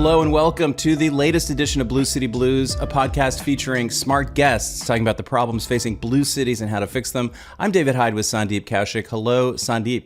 Hello and welcome to the latest edition of Blue City Blues, a podcast featuring smart guests talking about the problems facing blue cities and how to fix them. I'm David Hyde with Sandeep Kaushik. Hello, Sandeep.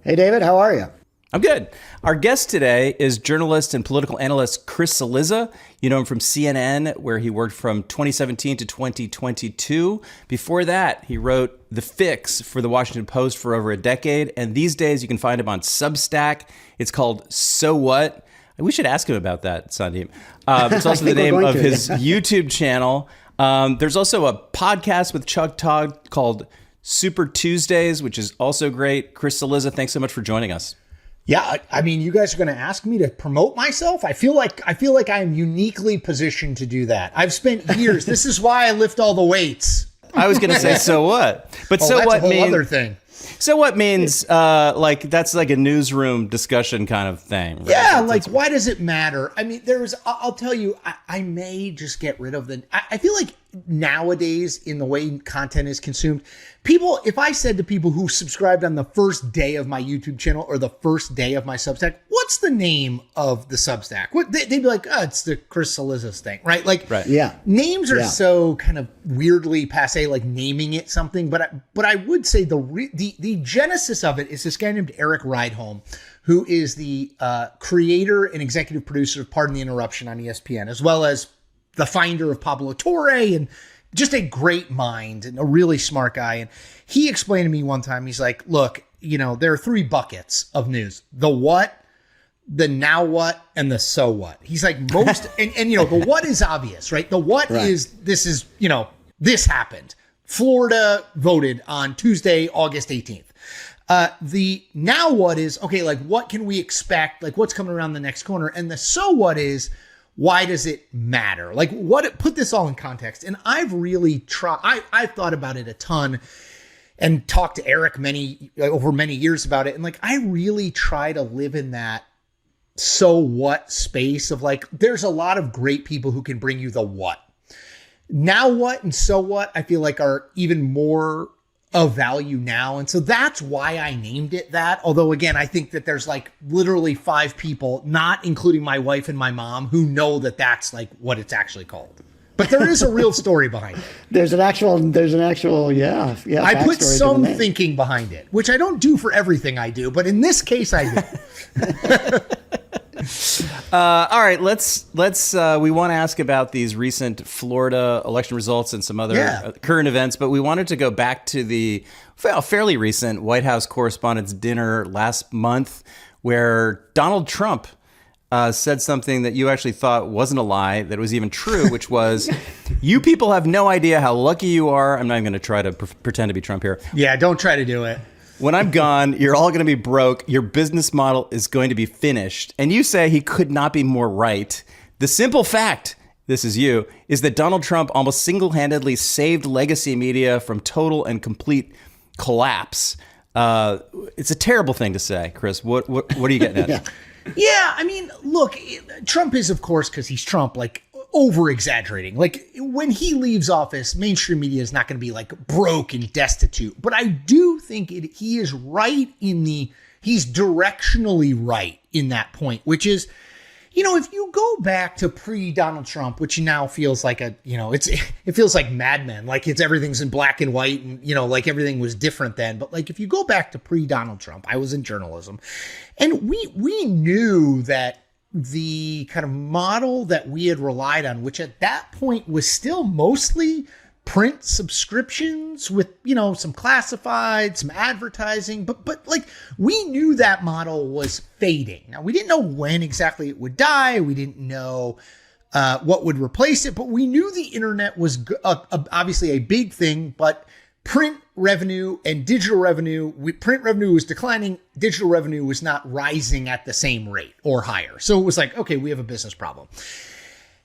Hey, David. How are you? I'm good. Our guest today is journalist and political analyst Chris Cillizza. You know him from CNN, where he worked from 2017 to 2022. Before that, he wrote The Fix for the Washington Post for over a decade. And these days, you can find him on Substack. It's called So What? We should ask him about that, Sandeep. It's also the name of his YouTube channel. There's also a podcast with Chuck Todd called Super Tuesdays, which is also great. Chris Cillizza, thanks so much for joining us. Yeah, I mean, you guys are going to ask me to promote myself. I feel like I am uniquely positioned to do that. I've spent years. This is why I lift all the weights. I was going to say, so what? But so that's what a whole means other thing. So what means like that's like a newsroom discussion kind of thing, right? Yeah, like why does it matter? I mean, I'll tell you, I may just get rid of I feel like nowadays in the way content is consumed, people, if I said to people who subscribed on the first day of my YouTube channel or the first day of my Substack, what's the name of the Substack? They'd be like, oh, it's the Chris Cillizza thing, right? Like, right. Yeah, names are so kind of weirdly passé, like naming it something. But I would say the genesis of it is this guy named Eric Rydholm, who is the creator and executive producer of Pardon the Interruption on ESPN, as well as the finder of Pablo Torre, and just a great mind and a really smart guy. And he explained to me one time, he's like, look, there are three buckets of news: the what, the now what, and the so what. He's like, most, and the what is obvious, right? The what is, this happened. Florida voted on Tuesday, August 18th. The now what is, okay, like what can we expect? Like what's coming around the next corner? And the so what is, why does it matter? Like put this all in context. And I've really I've thought about it a ton and talked to Eric over many years about it. And like, I really try to live in that so what space of like, there's a lot of great people who can bring you the what. Now what and so what, I feel like are even more of value now. And so that's why I named it that. Although, again, I think that there's like literally 5 people, not including my wife and my mom, who know that that's like what it's actually called. But there is a real story behind it. There's an actual, yeah. I put some thinking behind it, which I don't do for everything I do, but in this case I do. All right, let's we want to ask about these recent Florida election results and some other current events, but we wanted to go back to the fairly recent White House Correspondents Dinner last month, where Donald Trump said something that you actually thought wasn't a lie, that was even true, which was, you people have no idea how lucky you are. I'm not even going to try to pretend to be Trump here. Yeah, don't try to do it. When I'm gone, you're all going to be broke. Your business model is going to be finished. And you say he could not be more right. The simple fact, this is you, is that Donald Trump almost single-handedly saved legacy media from total and complete collapse. It's a terrible thing to say, Chris. What are you getting at? Yeah, I mean, look, Trump is, of course, because he's Trump, like, over-exaggerating. Like, when he leaves office, mainstream media is not going to be like broke and destitute. But I do think he is right he's directionally right in that point, which is, if you go back to pre-Donald Trump, which now feels like it feels like Mad Men, like everything's in black and white and, like everything was different then. But like, if you go back to pre-Donald Trump, I was in journalism, and we knew that the kind of model that we had relied on, which at that point was still mostly print subscriptions with, some classified, some advertising, but like we knew that model was fading. Now, we didn't know when exactly it would die. We didn't know what would replace it, but we knew the internet was obviously a big thing, but print revenue and digital revenue, print revenue was declining. Digital revenue was not rising at the same rate or higher. So it was like, okay, we have a business problem.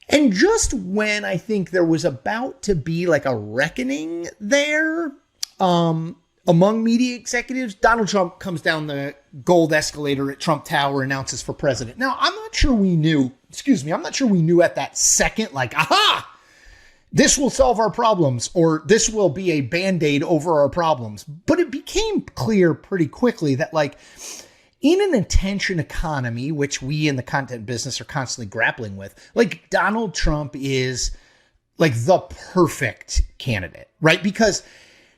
And just when I think there was about to be like a reckoning there among media executives, Donald Trump comes down the gold escalator at Trump Tower, announces for president. Now, I'm not sure we knew at that second, like, aha, this will solve our problems, or this will be a Band-Aid over our problems. But it became clear pretty quickly that, like, in an attention economy, which we in the content business are constantly grappling with, like Donald Trump is like the perfect candidate, right? Because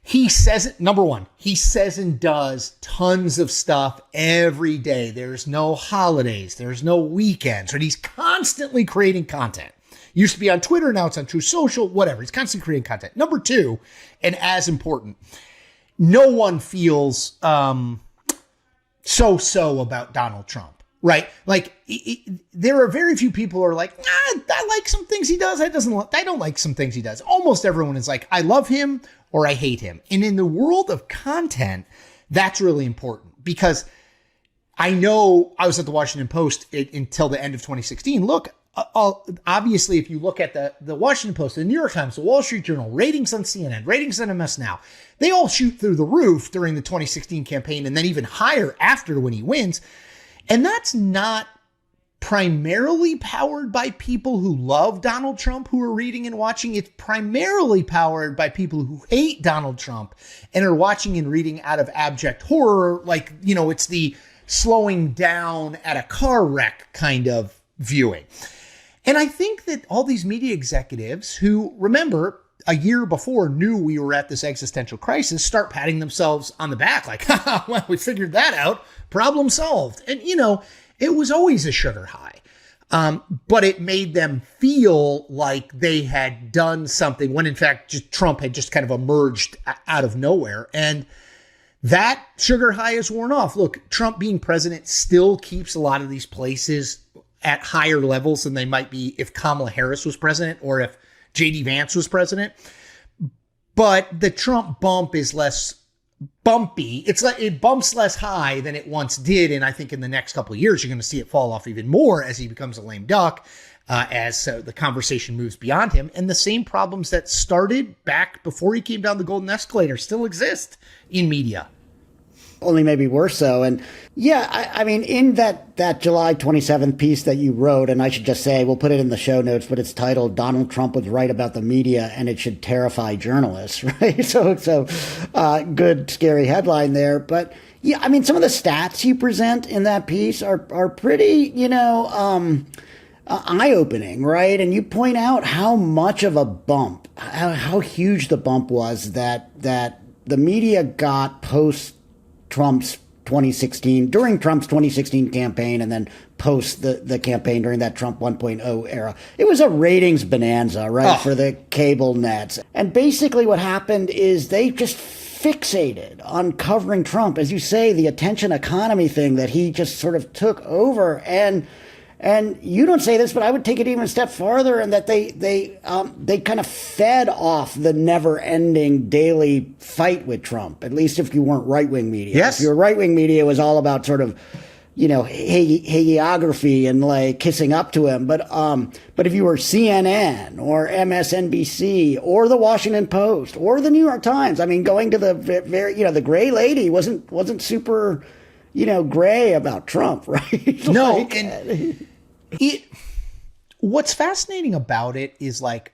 he says, number one, he says and does tons of stuff every day. There's no holidays. There's no weekends, right? He's constantly creating content. Used to be on Twitter. Now it's on True Social, whatever. He's constantly creating content. Number two, and as important, no one feels so about Donald Trump, right? Like there are very few people who are like, I like some things he does. I don't like some things he does. Almost everyone is like, I love him or I hate him. And in the world of content, that's really important because I know I was at the Washington Post until the end of 2016. Look, obviously, if you look at the Washington Post, the New York Times, the Wall Street Journal, ratings on CNN, ratings on MS Now, they all shoot through the roof during the 2016 campaign and then even higher after when he wins. And that's not primarily powered by people who love Donald Trump who are reading and watching. It's primarily powered by people who hate Donald Trump and are watching and reading out of abject horror. Like, it's the slowing down at a car wreck kind of viewing. And I think that all these media executives who, remember, a year before knew we were at this existential crisis, start patting themselves on the back like, well, we figured that out. Problem solved. And, it was always a sugar high. But it made them feel like they had done something when, in fact, Trump had just kind of emerged out of nowhere. And that sugar high is worn off. Look, Trump being president still keeps a lot of these places at higher levels than they might be if Kamala Harris was president or if J.D. Vance was president. But the Trump bump is less bumpy. It's like it bumps less high than it once did. And I think in the next couple of years, you're going to see it fall off even more as he becomes a lame duck, as the conversation moves beyond him. And the same problems that started back before he came down the golden escalator still exist in media. Only maybe worse so. And yeah, I mean, in that July 27th piece that you wrote, and I should just say, we'll put it in the show notes, but it's titled Donald Trump was right about the media and it should terrify journalists, right? So good, scary headline there. But yeah, I mean, some of the stats you present in that piece are pretty, eye-opening, right? And you point out how much of a bump, how huge the bump was that the media got post Trump's 2016, during Trump's 2016 campaign and then post the campaign during that Trump 1.0 era. It was a ratings bonanza, right, for the cable nets. And basically what happened is they just fixated on covering Trump. As you say, the attention economy thing that he just sort of took over. And you don't say this, but I would take it even a step farther, and that they kind of fed off the never-ending daily fight with Trump. At least if you weren't right-wing media. Yes. If your right-wing media was all about sort of, hagiography and like kissing up to him. But if you were CNN or MSNBC or the Washington Post or the New York Times, I mean, going to the very, the gray lady wasn't super, gray about Trump, right? No, and what's fascinating about it is like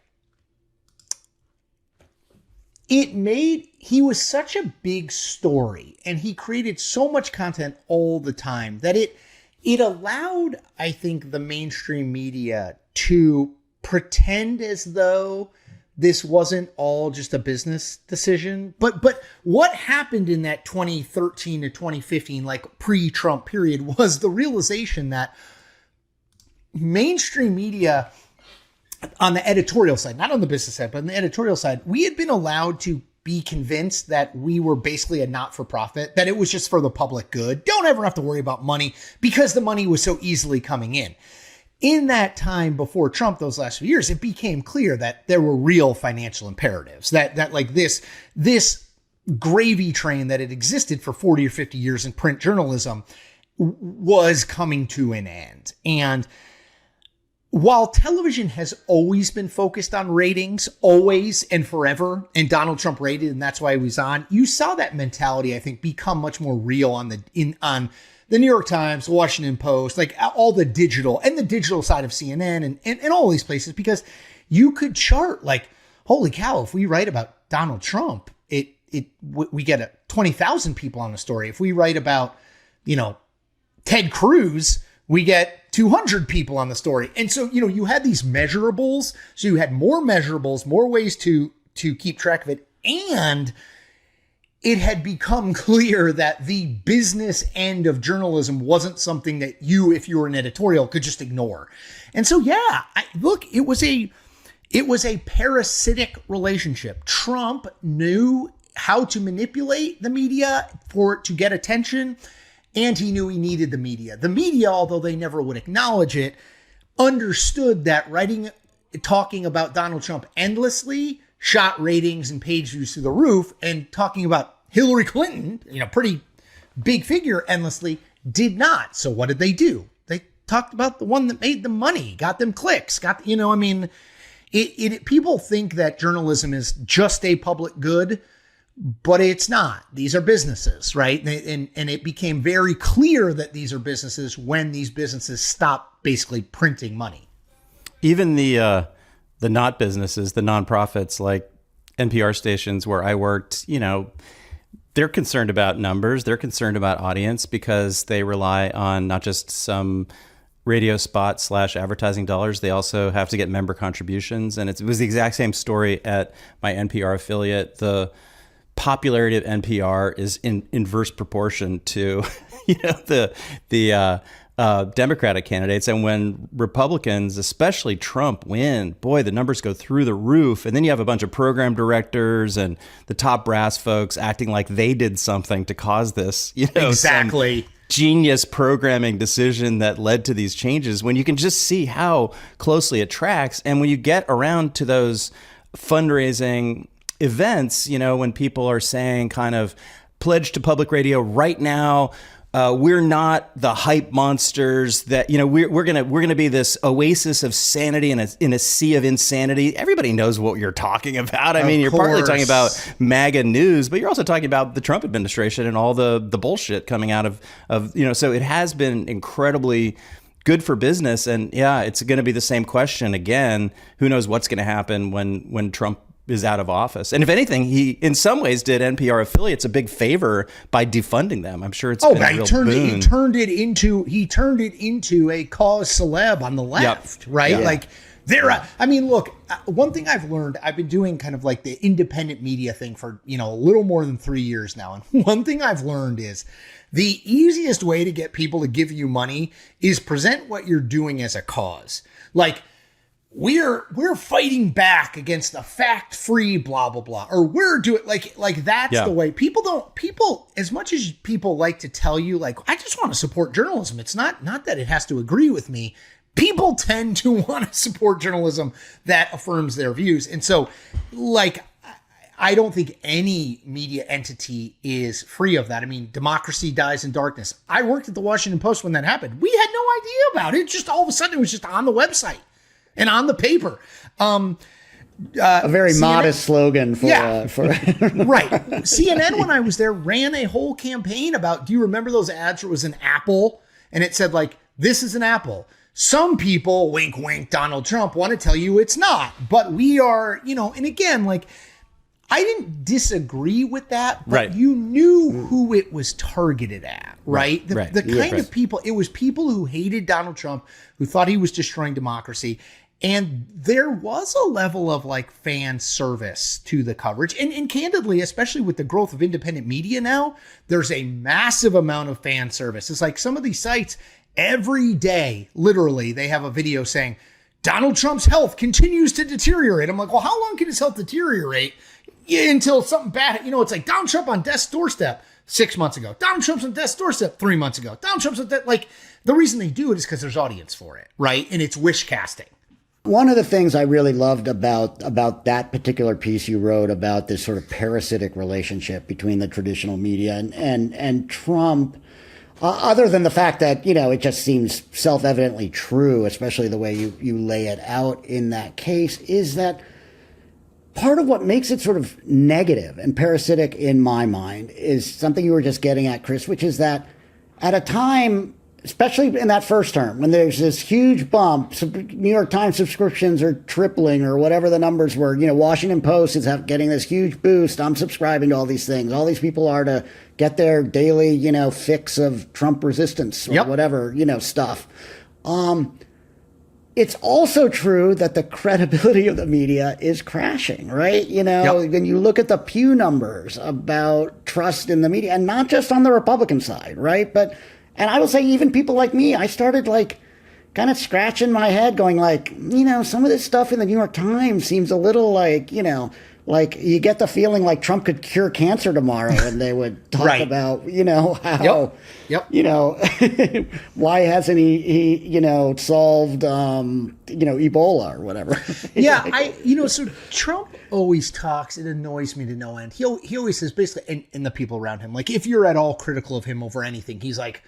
he was such a big story and he created so much content all the time that it allowed, I think, the mainstream media to pretend as though this wasn't all just a business decision. But what happened in that 2013 to 2015, like pre-Trump period, was the realization that mainstream media on the editorial side, not on the business side, but on the editorial side, we had been allowed to be convinced that we were basically a not-for-profit, that it was just for the public good. Don't ever have to worry about money because the money was so easily coming in. In that time before Trump, those last few years, it became clear that there were real financial imperatives, that like this gravy train that had existed for 40 or 50 years in print journalism was coming to an end. And while television has always been focused on ratings, always and forever, and Donald Trump rated, and that's why he was on, you saw that mentality, I think, become much more real on the New York Times, the Washington Post, like all the digital side of CNN and all these places, because you could chart like, holy cow, if we write about Donald Trump, we get 20,000 people on the story. If we write about, Ted Cruz, we get 200 people on the story. And so, you had these measurables. So you had more measurables, more ways to keep track of it. And it had become clear that the business end of journalism wasn't something that you, if you were an editorial, could just ignore. And so, it was a parasitic relationship. Trump knew how to manipulate the media to get attention, and he knew he needed the media. The media, although they never would acknowledge it, understood that talking about Donald Trump endlessly shot ratings and page views through the roof, and talking about Hillary Clinton, pretty big figure, endlessly, did not. So what did they do? They talked about the one that made them money, got them clicks, people think that journalism is just a public good, but it's not. These are businesses, right? And it became very clear that these are businesses when these businesses stopped basically printing money. Even the not businesses, the nonprofits like NPR stations where I worked, they're concerned about numbers. They're concerned about audience because they rely on not just some radio spot / advertising dollars. They also have to get member contributions. And it was the exact same story at my NPR affiliate. The popularity of NPR is in inverse proportion to, the Democratic candidates. And when Republicans, especially Trump, win, boy, the numbers go through the roof. And then you have a bunch of program directors and the top brass folks acting like they did something to cause this, exactly. Genius programming decision that led to these changes, when you can just see how closely it tracks. And when you get around to those fundraising events, when people are saying kind of pledge to public radio right now, we're not the hype monsters that, we're gonna be this oasis of sanity in a sea of insanity. Everybody knows what you're talking about. I mean, you're partly talking about MAGA news, but you're also talking about the Trump administration and all the bullshit coming out of, so it has been incredibly good for business. And yeah, it's going to be the same question again. Who knows what's going to happen when Trump is out of office. And if anything, he in some ways did NPR affiliates a big favor by defunding them. I'm sure it's been a real boon. He turned it into a cause celeb on the left, right? Yeah. Like look, one thing I've learned, I've been doing kind of like the independent media thing for, a little more than 3 years now. And one thing I've learned is the easiest way to get people to give you money is present what you're doing as a cause. Like, we're fighting back against the fact-free blah blah blah, or we're doing like that's the way people as much as people like to tell you, like, I just want to support journalism. It's not that it has to agree with me. People tend to want to support journalism that affirms their views. And so, like, I don't think any media entity is free of that. I mean, democracy dies in darkness. I worked at the Washington Post when that happened. We had no idea about it. Just all of a sudden it was just on the website and on the paper. A very CNN, modest slogan for right. CNN, when I was there, ran a whole campaign about, do you remember those ads where it was an apple and it said, like, this is an apple. Some people, wink, wink, Donald Trump, want to tell you it's not, but we are, and again, like, I didn't disagree with that, but you knew who it was targeted at, right? The kind of people, it was people who hated Donald Trump, who thought he was destroying democracy. And there was a level of, like, fan service to the coverage. And candidly, especially with the growth of independent media now, there's a massive amount of fan service. It's like some of these sites, every day, literally, they have a video saying, Donald Trump's health continues to deteriorate. I'm like, well, how long can his health deteriorate? Until something bad, it's like Donald Trump on death's doorstep 6 months ago. Donald Trump's on death's doorstep 3 months ago. Donald Trump's on death. Like, the reason they do it is because there's audience for it, right? And it's wish casting. One of the things I really loved about that particular piece you wrote about this sort of parasitic relationship between the traditional media and Trump, other than the fact that, it just seems self-evidently true, especially the way you lay it out in that case, is that part of what makes it sort of negative and parasitic in my mind is something you were just getting at, Chris, which is that at a time especially in that first term, when there's this huge bump, New York Times subscriptions are tripling or whatever the numbers were. Washington Post is getting this huge boost. I'm subscribing to all these things. All these people are to get their daily, fix of Trump resistance or whatever, stuff. It's also true that the credibility of the media is crashing, right? When you look at the Pew numbers about trust in the media, and not just on the Republican side, right? And I will say even people like me, I started kind of scratching my head going some of this stuff in the New York Times seems a little like you get the feeling like Trump could cure cancer tomorrow, and they would talk about, how, why hasn't he solved, Ebola or whatever. So Trump always talks, it annoys me to no end. He always says basically, and the people around him, if you're at all critical of him over anything, he's like,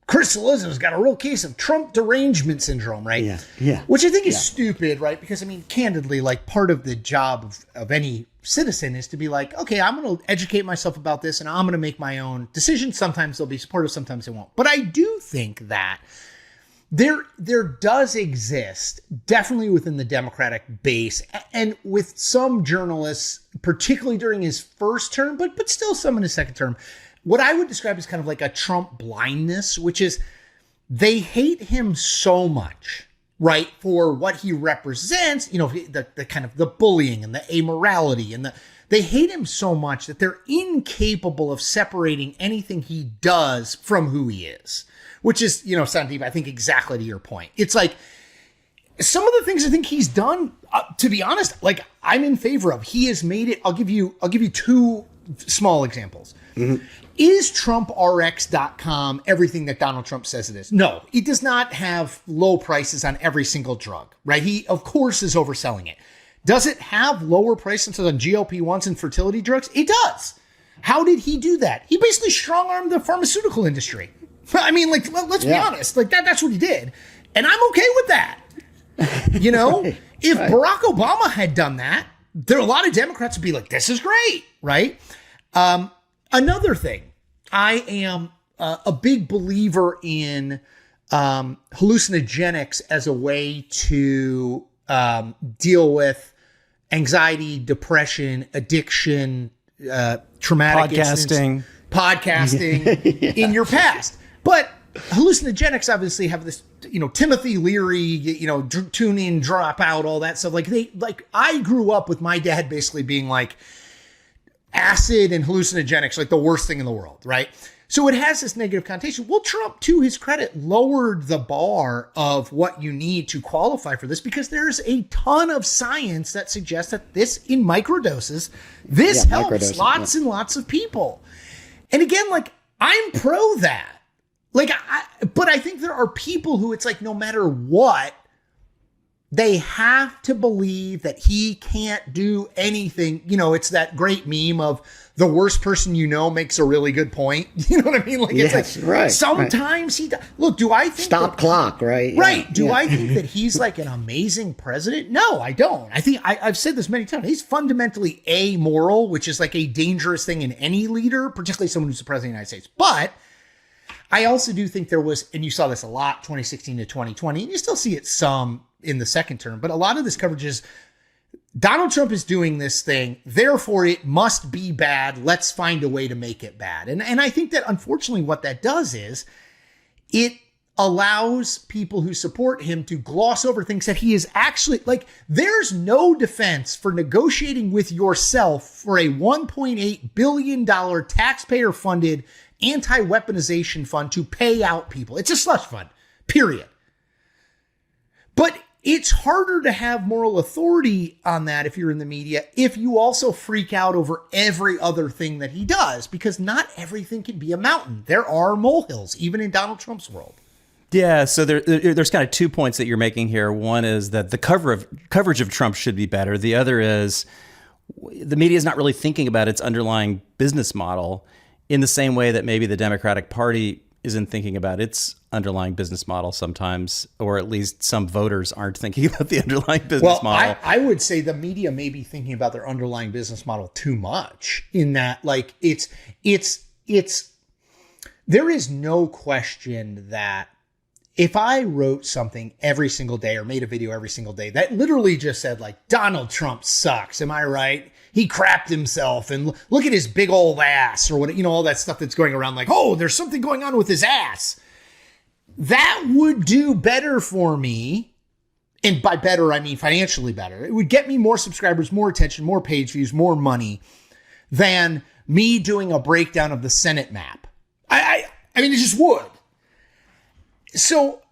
Chris Cillizza's got a real case of Trump derangement syndrome, right? Yeah. Which I think is stupid, right? Because, candidly, part of the job of any citizen is to be like, okay, I'm going to educate myself about this and I'm going to make my own decisions. Sometimes they'll be supportive, sometimes they won't. But I do think that there does exist, definitely within the Democratic base, and with some journalists, particularly during his first term, but still some in his second term, what I would describe as kind of like a Trump blindness, which is they hate him so much, right, for what he represents, the kind of the bullying and the amorality and they hate him so much that they're incapable of separating anything he does from who he is, which is, Sandeep, I think exactly to your point. It's like some of the things I think he's done, to be honest, I'm in favor of. He has made it. I'll give you two small examples. Mm-hmm. Is TrumpRx.com everything that Donald Trump says it is? No, it does not have low prices on every single drug, right? He, of course, is overselling it. Does it have lower prices on GLP-1s and fertility drugs? It does. How did he do that? He basically strong-armed the pharmaceutical industry. Let's be honest. That's what he did. And I'm okay with that. If Barack Obama had done that, there are a lot of Democrats would be like, this is great, right? Another thing, I am a big believer in hallucinogenics as a way to deal with anxiety, depression, addiction, traumatic podcasting in your past. But hallucinogenics obviously have this, Timothy Leary, tune in, drop out, all that stuff. I grew up with my dad basically being like, acid and hallucinogenics, the worst thing in the world, right? So it has this negative connotation. Well, Trump, to his credit, lowered the bar of what you need to qualify for this because there's a ton of science that suggests that this, in microdoses, helps lots and lots of people. And again, I'm pro that. But I think there are people who it's no matter what, they have to believe that he can't do anything. It's that great meme of the worst person makes a really good point. You know what I mean? Right. Sometimes he does. Look, do I think stop clock, right? Right. Yeah. Do I think that he's an amazing president? No, I don't. I think I've said this many times. He's fundamentally amoral, which is a dangerous thing in any leader, particularly someone who's the president of the United States. But I also do think there was, and you saw this a lot, 2016 to 2020, and you still see it some in the second term, but a lot of this coverage is Donald Trump is doing this thing, therefore it must be bad. Let's find a way to make it bad. And I think that unfortunately what that does is it allows people who support him to gloss over things that he is actually there's no defense for negotiating with yourself for a $1.8 billion taxpayer funded anti-weaponization fund to pay out people. It's a slush fund, period. But it's harder to have moral authority on that if you're in the media, if you also freak out over every other thing that he does, because not everything can be a mountain. There are molehills, even in Donald Trump's world. Yeah, so there's kind of 2 points that you're making here. One is that the coverage of Trump should be better. The other is the media is not really thinking about its underlying business model in the same way that maybe the Democratic Party isn't thinking about its underlying business model sometimes, or at least some voters aren't thinking about the underlying business model. I would say the media may be thinking about their underlying business model too much, in that it's there is no question that if I wrote something every single day or made a video every single day that literally just said like, Donald Trump sucks, am I right? He crapped himself and look at his big old ass or what, all that stuff that's going around like, oh, there's something going on with his ass. That would do better for me. And by better, I mean financially better. It would get me more subscribers, more attention, more page views, more money than me doing a breakdown of the Senate map. I mean, it just would. So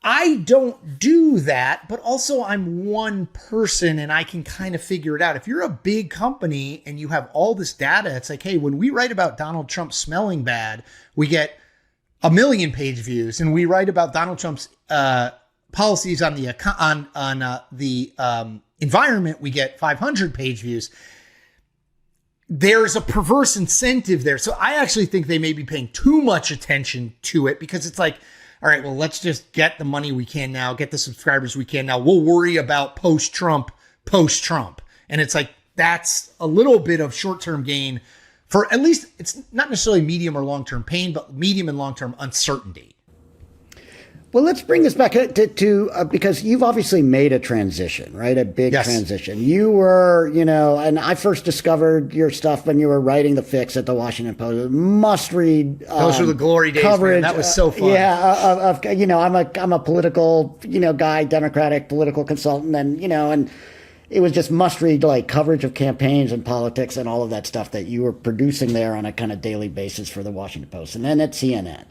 I don't do that, but also I'm one person and I can kind of figure it out. If you're a big company and you have all this data, it's like, hey, when we write about Donald Trump smelling bad, we get 1 million page views, and we write about Donald Trump's policies on the environment, we get 500 page views. There's a perverse incentive there. So I actually think they may be paying too much attention to it because it's like, all right, well, let's just get the money we can now, get the subscribers we can now. We'll worry about post-Trump. And it's like, that's a little bit of short-term gain for at least, it's not necessarily medium or long-term pain, but medium and long-term uncertainty. Well, let's bring this back to because you've obviously made a transition, right? A big transition. You were, and I first discovered your stuff when you were writing the fix at the Washington Post. Must read. Those were the glory days, coverage. Man. That was so fun. I'm a political, guy, Democratic political consultant, and it was just must read like coverage of campaigns and politics and all of that stuff that you were producing there on a kind of daily basis for the Washington Post and then at CNN.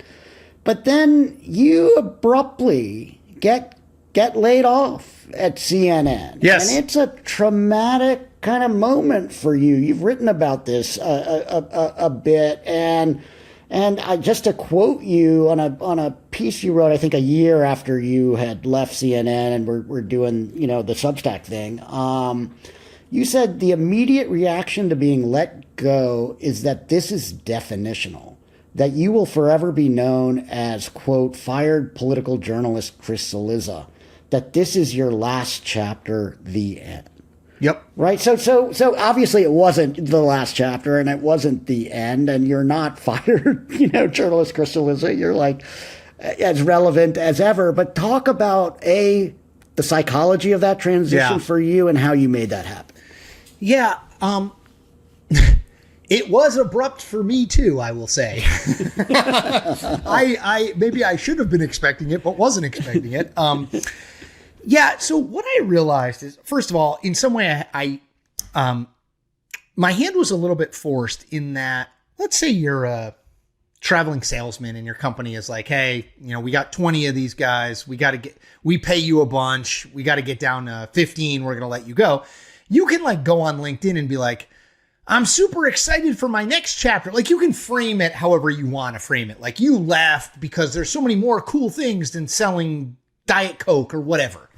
But then you abruptly get laid off at CNN. Yes. And it's a traumatic kind of moment for you. You've written about this a bit. And just to quote you on a piece you wrote, I think a year after you had left CNN and we're doing, the Substack thing, you said the immediate reaction to being let go is that this is definitional. That you will forever be known as, quote, fired political journalist Chris Cillizza, that this is your last chapter, the end. Yep. Right? So obviously it wasn't the last chapter and it wasn't the end, and you're not fired, journalist Chris Cillizza. You're like as relevant as ever. But talk about, the psychology of that transition for you and how you made that happen. Yeah. It was abrupt for me too, I will say. Maybe I should have been expecting it, but wasn't expecting it. So what I realized is, first of all, in some way, my hand was a little bit forced in that, let's say you're a traveling salesman and your company is like, hey, we got 20 of these guys. We pay you a bunch. We got to get down to 15. We're going to let you go. You can like go on LinkedIn and be like, I'm super excited for my next chapter. Like you can frame it however you want to frame it. Like you left because there's so many more cool things than selling Diet Coke or whatever.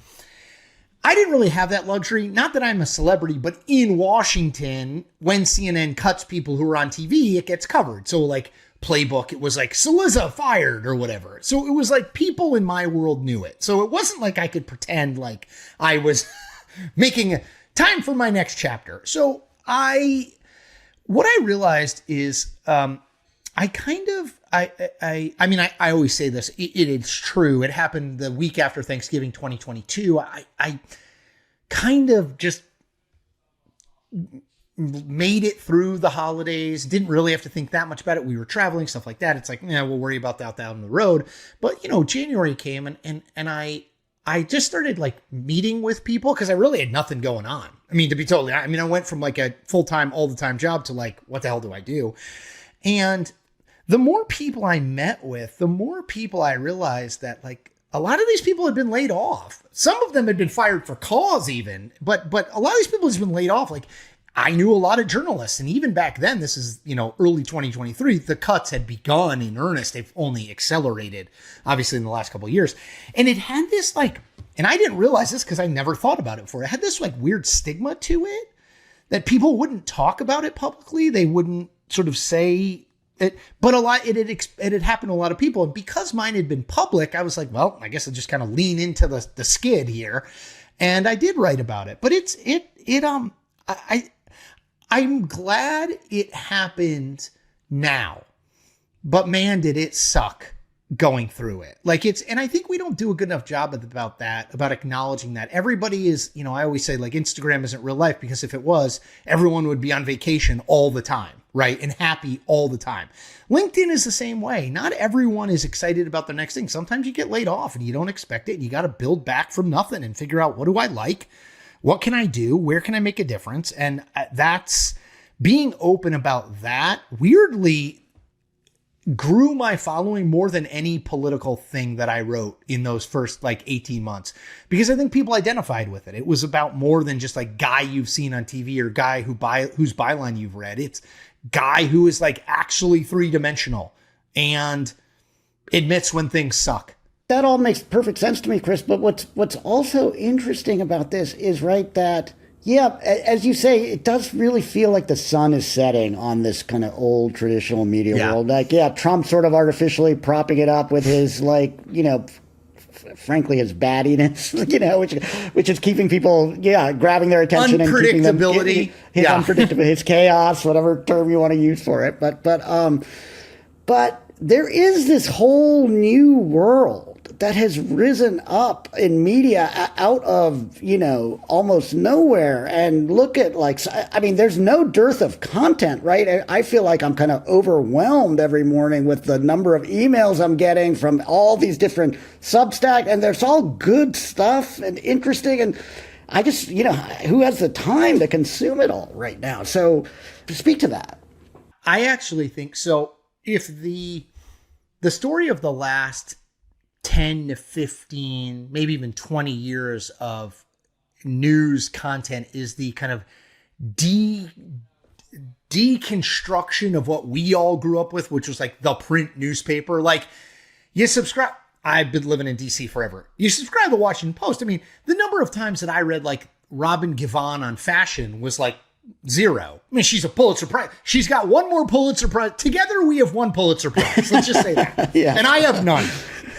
I didn't really have that luxury. Not that I'm a celebrity, but in Washington, when CNN cuts people who are on TV, it gets covered. So like Playbook, it was like Cillizza fired or whatever. So it was like people in my world knew it. So it wasn't like I could pretend like I was making time for my next chapter. So what I realized is, I always say this, it is true. It happened the week after Thanksgiving, 2022. I kind of just made it through the holidays, didn't really have to think that much about it. We were traveling, stuff like that. It's like, we'll worry about that down the road. But, January came and I just started like meeting with people because I really had nothing going on. I went from like a full-time, all the time job to like, what the hell do I do? And the more people I met with, the more people I realized that like a lot of these people had been laid off. Some of them had been fired for cause even, but a lot of these people had been laid off. Like I knew a lot of journalists, and even back then, this is, early 2023, the cuts had begun in earnest. They've only accelerated, obviously, in the last couple of years. And it had this like, and I didn't realize this because I never thought about it before. It had this like weird stigma to it that people wouldn't talk about it publicly. They wouldn't sort of say it, but it had happened to a lot of people. And because mine had been public, I was like, well, I guess I'll just kind of lean into the skid here. And I did write about it, but I'm glad it happened now but man, did it suck going through it. And I think we don't do a good enough job about that, about acknowledging that everybody is, I always say Instagram isn't real life, because if it was, everyone would be on vacation all the time, right? And happy all the time. LinkedIn is the same way. Not everyone is excited about the next thing. Sometimes you get laid off and you don't expect it, and you got to build back from nothing and figure out, what do I like? What can I do? Where can I make a difference? And that's being open about that, weirdly grew my following more than any political thing that I wrote in those first 18 months, because I think people identified with it. It was about more than just guy you've seen on TV or guy whose byline you've read. It's guy who is actually three-dimensional and admits when things suck. That all makes perfect sense to me, Chris. But what's also interesting about this is, right, that, yeah, as you say, it does really feel like the sun is setting on this kind of old traditional media world. Trump sort of artificially propping it up with his, frankly, his battiness, which is keeping people, grabbing their attention and keeping them, his unpredictable, his chaos, whatever term you want to use for it. But there is this whole new world that has risen up in media out of, almost nowhere. And look at there's no dearth of content, right? I feel like I'm kind of overwhelmed every morning with the number of emails I'm getting from all these different Substack, and there's all good stuff and interesting. And I just, who has the time to consume it all right now? So speak to that. I actually think so. If the story of the last 10 to 15, maybe even 20 years of news content is the kind of deconstruction of what we all grew up with, which was the print newspaper. You subscribe. I've been living in DC forever. You subscribe to the Washington Post. I mean, the number of times that I read Robin Givhan on fashion was zero. I mean, she's a Pulitzer Prize. She's got one more Pulitzer Prize. Together, we have one Pulitzer Prize. Let's just say that. Yeah. And I have none.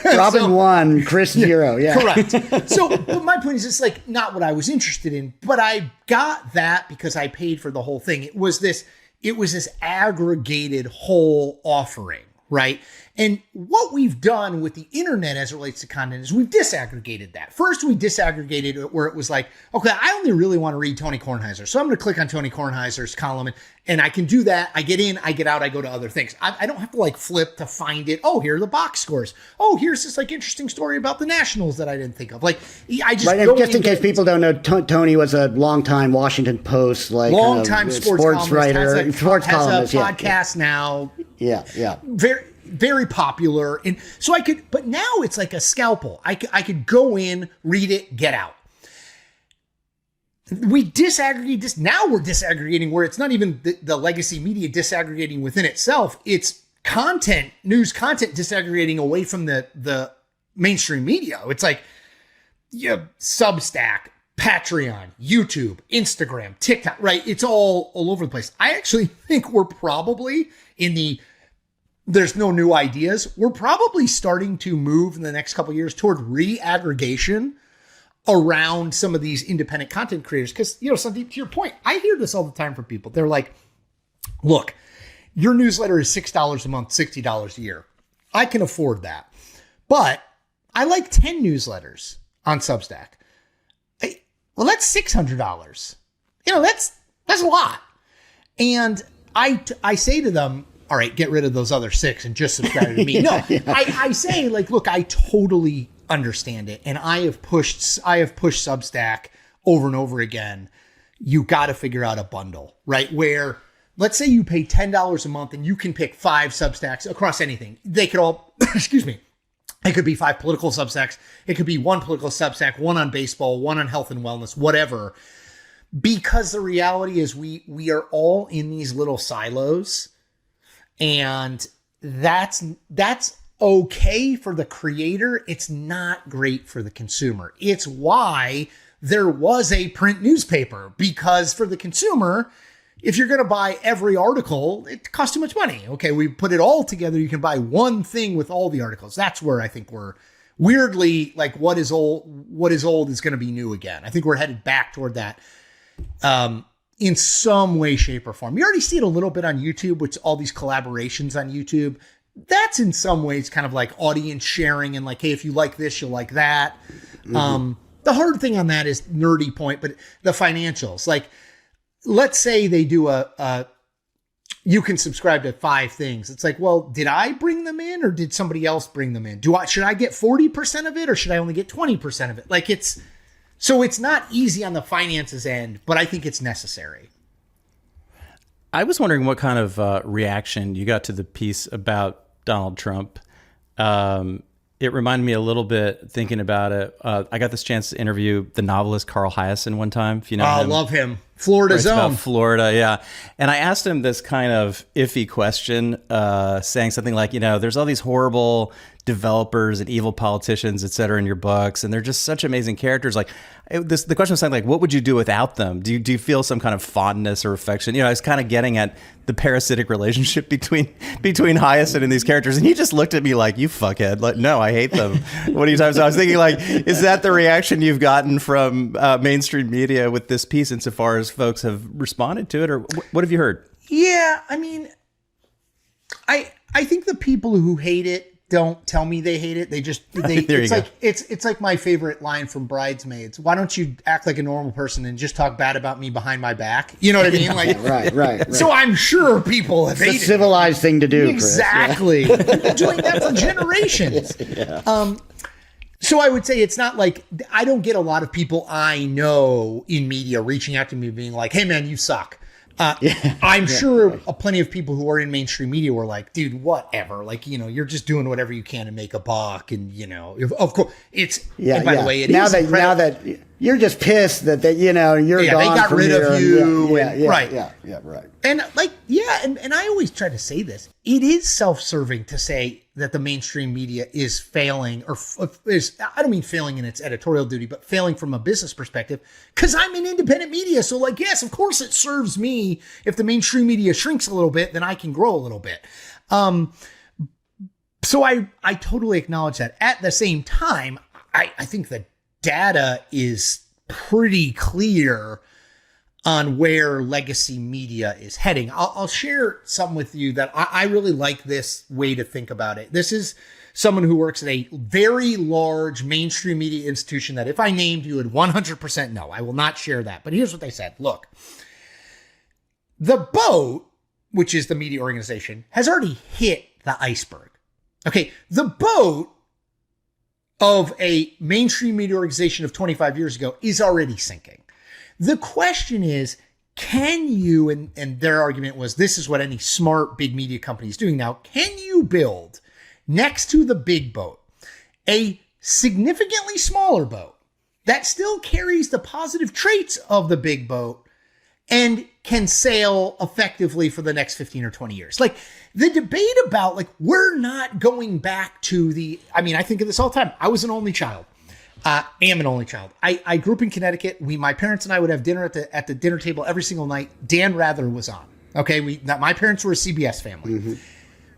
Robin 1, Chris 0. Yeah. Correct. So but my point is, it's not what I was interested in, but I got that because I paid for the whole thing. It was this aggregated whole offering, right? And what we've done with the internet as it relates to content is we've disaggregated that. First, we disaggregated it where it was okay, I only really want to read Tony Kornheiser. So I'm going to click on Tony Kornheiser's column and I can do that. I get in, I get out, I go to other things. I don't have to flip to find it. Oh, here are the box scores. Oh, here's this interesting story about the Nationals that I didn't think of. I just right, and just in case people don't know, Tony was a longtime Washington Post, longtime sports writer, sports columnist. Has a podcast now. Yeah. Very popular. And so but now it's like a scalpel. I could go in, read it, get out. We disaggregate this. Now we're disaggregating where it's not even the legacy media disaggregating within itself. It's content, news content disaggregating away from the mainstream media. It's Substack, Patreon, YouTube, Instagram, TikTok, right? It's all over the place. I actually think we're probably there's no new ideas. We're probably starting to move in the next couple of years toward re-aggregation around some of these independent content creators. Because, Sandeep, to your point, I hear this all the time from people. They're like, look, your newsletter is $6 a month, $60 a year. I can afford that. But I like 10 newsletters on Substack. Well, that's $600. That's a lot. And I say to them, all right, get rid of those other 6 and just subscribe to me. No, I say look, I totally understand it. And I have pushed Substack over and over again. You got to figure out a bundle, right? Where let's say you pay $10 a month and you can pick 5 Substacks across anything. They could all, excuse me. It could be 5 political Substacks. It could be 1 political Substack, 1 on baseball, 1 on health and wellness, whatever. Because the reality is we are all in these little silos. And that's okay for the creator. It's not great for the consumer. It's why there was a print newspaper, because for the consumer, if you're going to buy every article, it costs too much money. Okay, we put it all together. You can buy one thing with all the articles. That's where I think we're weirdly what is old is going to be new again. I think we're headed back toward that. In some way, shape, or form. You already see it a little bit on YouTube, with all these collaborations on YouTube. that's in some ways kind of like audience sharing and like, hey, if you like this, you'll like that. The hard thing on that is nerdy point, but the financials, like, let's say they do you can subscribe to 5 things. It's like, well, did I bring them in or did somebody else bring them in? Should I get 40% of it or should I only get 20% of it? Like it's not easy on the finances end, but I think it's necessary. I was wondering what kind of reaction you got to the piece about Donald Trump. It reminded me a little bit, thinking about it. I got this chance to interview the novelist Carl Hiaasen one time. If you know him. I love him. Florida's own. About Florida, yeah. And I asked him this kind of iffy question, saying something like, there's all these horrible developers and evil politicians, et cetera, in your books, and they're just such amazing characters. Like, the question was something like, what would you do without them? Do you feel some kind of fondness or affection? I was kind of getting at the parasitic relationship between Hiaasen and these characters, and he just looked at me like, you fuckhead. Like, no, I hate them. What are you talking about? So I was thinking, like, is that the reaction you've gotten from mainstream media with this piece, insofar as folks have responded to it, or what have you heard? Yeah, I mean, I think the people who hate it don't tell me they hate it. It's like my favorite line from Bridesmaids. Why don't you act like a normal person and just talk bad about me behind my back? You know what I mean? Like, right. So I'm sure people have hated it. It's a civilized thing to do, exactly. Chris. We've been doing that for generations. Yeah. So I would say it's not like, I don't get a lot of people I know in media reaching out to me being like, hey man, you suck. I'm sure plenty of people who are in mainstream media were like, dude, whatever. Like, you're just doing whatever you can to make a buck. And, of course it's, and by the way, it now is. Now that you're just pissed that you're gone. They got rid of you. Right. And and I always try to say this. It is self-serving to say that the mainstream media is failing, or I don't mean failing in its editorial duty, but failing from a business perspective, because I'm in independent media. So like, yes, of course it serves me. If the mainstream media shrinks a little bit, then I can grow a little bit. So I totally acknowledge that. At the same time, I think the data is pretty clear on where legacy media is heading. I'll share some with you that I really like this way to think about it. This is someone who works at a very large mainstream media institution that if I named you would 100% know. I will not share that. But here's what they said. Look, the boat, which is the media organization, has already hit the iceberg. Okay, the boat of a mainstream media organization of 25 years ago is already sinking. The question is, can you, and their argument was, this is what any smart big media company is doing now, can you build next to the big boat a significantly smaller boat that still carries the positive traits of the big boat and can sail effectively for the next 15 or 20 years? Like, the debate about, like, we're not going back to I think of this all the time. I was an only child. Am an only child. I grew up in Connecticut. My parents and I would have dinner at the dinner table every single night. Dan Rather was on. Okay, my parents were a CBS family. Mm-hmm.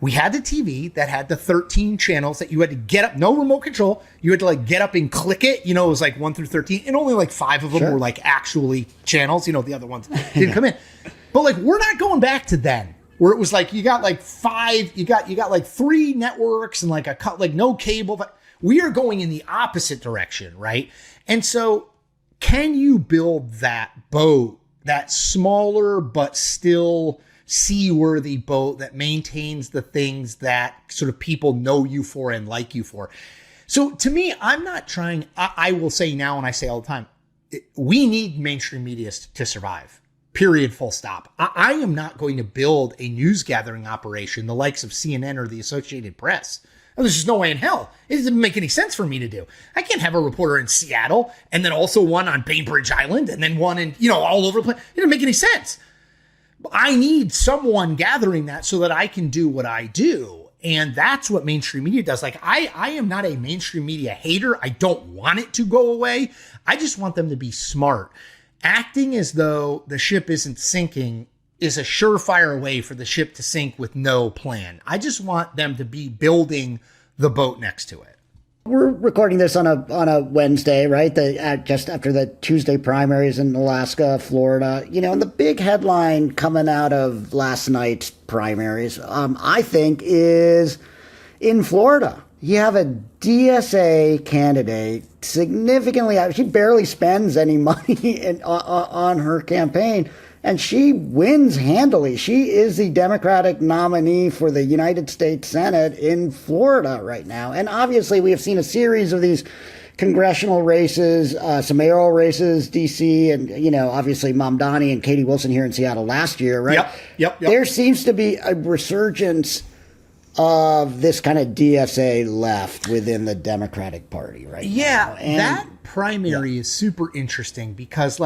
We had the TV that had the 13 channels that you had to get up, no remote control. You had to like get up and click it. It was like 1 through 13, and only like 5 of them were like actually channels. The other ones didn't come in. But like, we're not going back to then, where it was like you got like 5, you got like 3 networks and like no cable. But we are going in the opposite direction, right? And so, can you build that boat, that smaller but still seaworthy boat that maintains the things that sort of people know you for and like you for? So to me, I'm not trying, I will say now, and I say all the time, we need mainstream media to survive. Period, full stop. I am not going to build a news gathering operation the likes of CNN or the Associated Press. There's just no way in hell. It doesn't make any sense for me to do. I can't have a reporter in Seattle and then also one on Bainbridge Island and then one in, all over the place. It doesn't make any sense. I need someone gathering that so that I can do what I do. And that's what mainstream media does. Like, I am not a mainstream media hater. I don't want it to go away. I just want them to be smart. Acting as though the ship isn't sinking is a surefire way for the ship to sink with no plan. I just want them to be building the boat next to it. We're recording this on a Wednesday, right? Just after the Tuesday primaries in Alaska, Florida. And the big headline coming out of last night's primaries, I think, is in Florida. You have a DSA candidate significantly out. She barely spends any money on her campaign, and she wins handily. She is the Democratic nominee for the United States Senate in Florida right now. And obviously, we have seen a series of these congressional races, some mayoral races, D.C., and, obviously Mamdani and Katie Wilson here in Seattle last year, right? Yep. There seems to be a resurgence of this kind of DSA left within the Democratic Party right now. Yeah, that primary is super interesting because,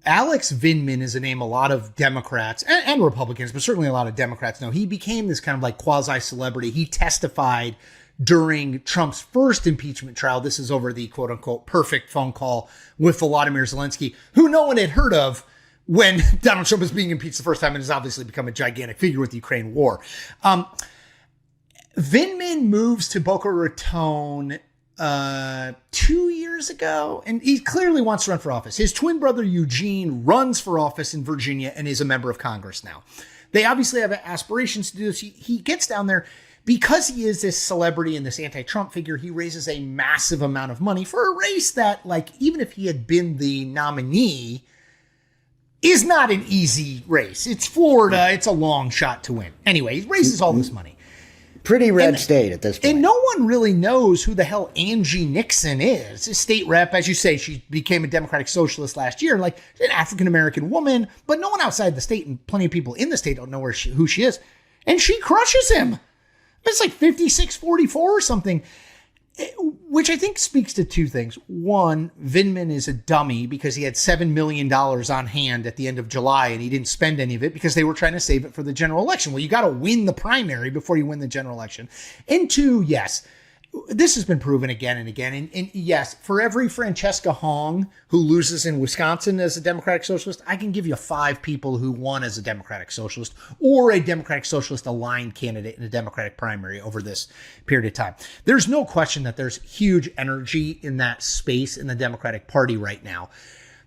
Alex Vindman is a name a lot of Democrats and Republicans, but certainly a lot of Democrats know. He became this kind of quasi-celebrity. He testified during Trump's first impeachment trial. This is over the quote-unquote perfect phone call with Volodymyr Zelensky, who no one had heard of when Donald Trump was being impeached the first time and has obviously become a gigantic figure with the Ukraine war. Vindman moves to Boca Raton 2 years ago, and he clearly wants to run for office. His twin brother Eugene runs for office in Virginia and is a member of Congress now. They obviously have aspirations to do this. He gets down there because he is this celebrity and this anti-Trump figure. He raises a massive amount of money for a race that, even if he had been the nominee, is not an easy race. It's Florida. It's a long shot to win. Anyway, he raises all this money. Pretty red state at this point. And no one really knows who the hell Angie Nixon is. A state rep, as you say, she became a Democratic Socialist last year. She's an African-American woman, but no one outside the state and plenty of people in the state don't know who she is. And she crushes him. It's 56-44 or something, which I think speaks to two things. One, Vindman is a dummy because he had $7 million on hand at the end of July and he didn't spend any of it because they were trying to save it for the general election. Well, you got to win the primary before you win the general election. And two, yes, this has been proven again and again. And yes, for every Francesca Hong who loses in Wisconsin as a Democratic Socialist, I can give you 5 people who won as a Democratic Socialist or a Democratic Socialist aligned candidate in a Democratic primary over this period of time. There's no question that there's huge energy in that space in the Democratic Party right now.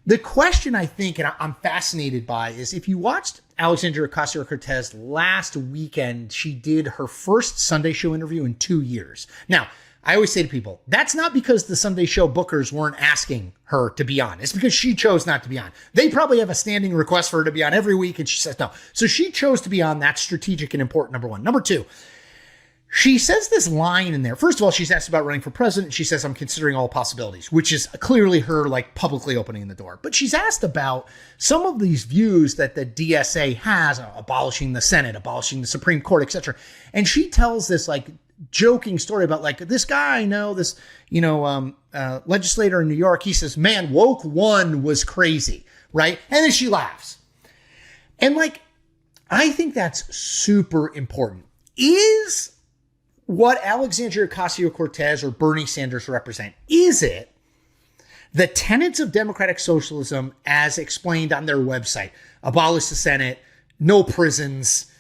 The question I think, and I'm fascinated by, is if you watched Alexandria Ocasio-Cortez last weekend, she did her first Sunday show interview in 2 years. Now, I always say to people, that's not because the Sunday show bookers weren't asking her to be on. It's because she chose not to be on. They probably have a standing request for her to be on every week, and she says no. So she chose to be on. That's strategic and important, number one. Number two, she says this line in there. First of all, she's asked about running for president. She says, I'm considering all possibilities, which is clearly her publicly opening the door. But she's asked about some of these views that the DSA has, abolishing the Senate, abolishing the Supreme Court, etc. And she tells this joking story about this guy I know, this, legislator in New York. He says, man, woke one was crazy, right? And then she laughs. And I think that's super important. Is what Alexandria Ocasio-Cortez or Bernie Sanders represent, is it the tenets of democratic socialism as explained on their website? Abolish the Senate, no prisons,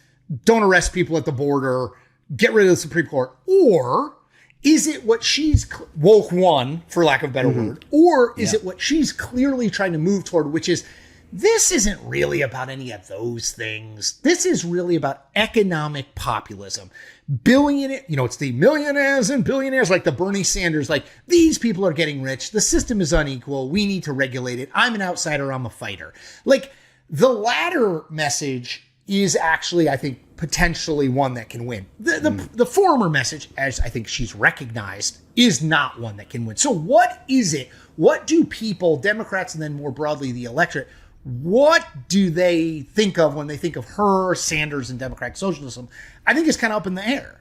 don't arrest people at the border, get rid of the Supreme Court? Or is it what she's woke one, for lack of a better word, or is it what she's clearly trying to move toward, which is this isn't really about any of those things. This is really about economic populism. It's the millionaires and billionaires, like the Bernie Sanders, these people are getting rich. The system is unequal. We need to regulate it. I'm an outsider. I'm a fighter. The latter message is actually, I think, potentially one that can win. The former message, as I think she's recognized, is not one that can win. So what is it? What do people, Democrats and then more broadly the electorate, what do they think of when they think of her, Sanders, and democratic socialism? I think it's kind of up in the air.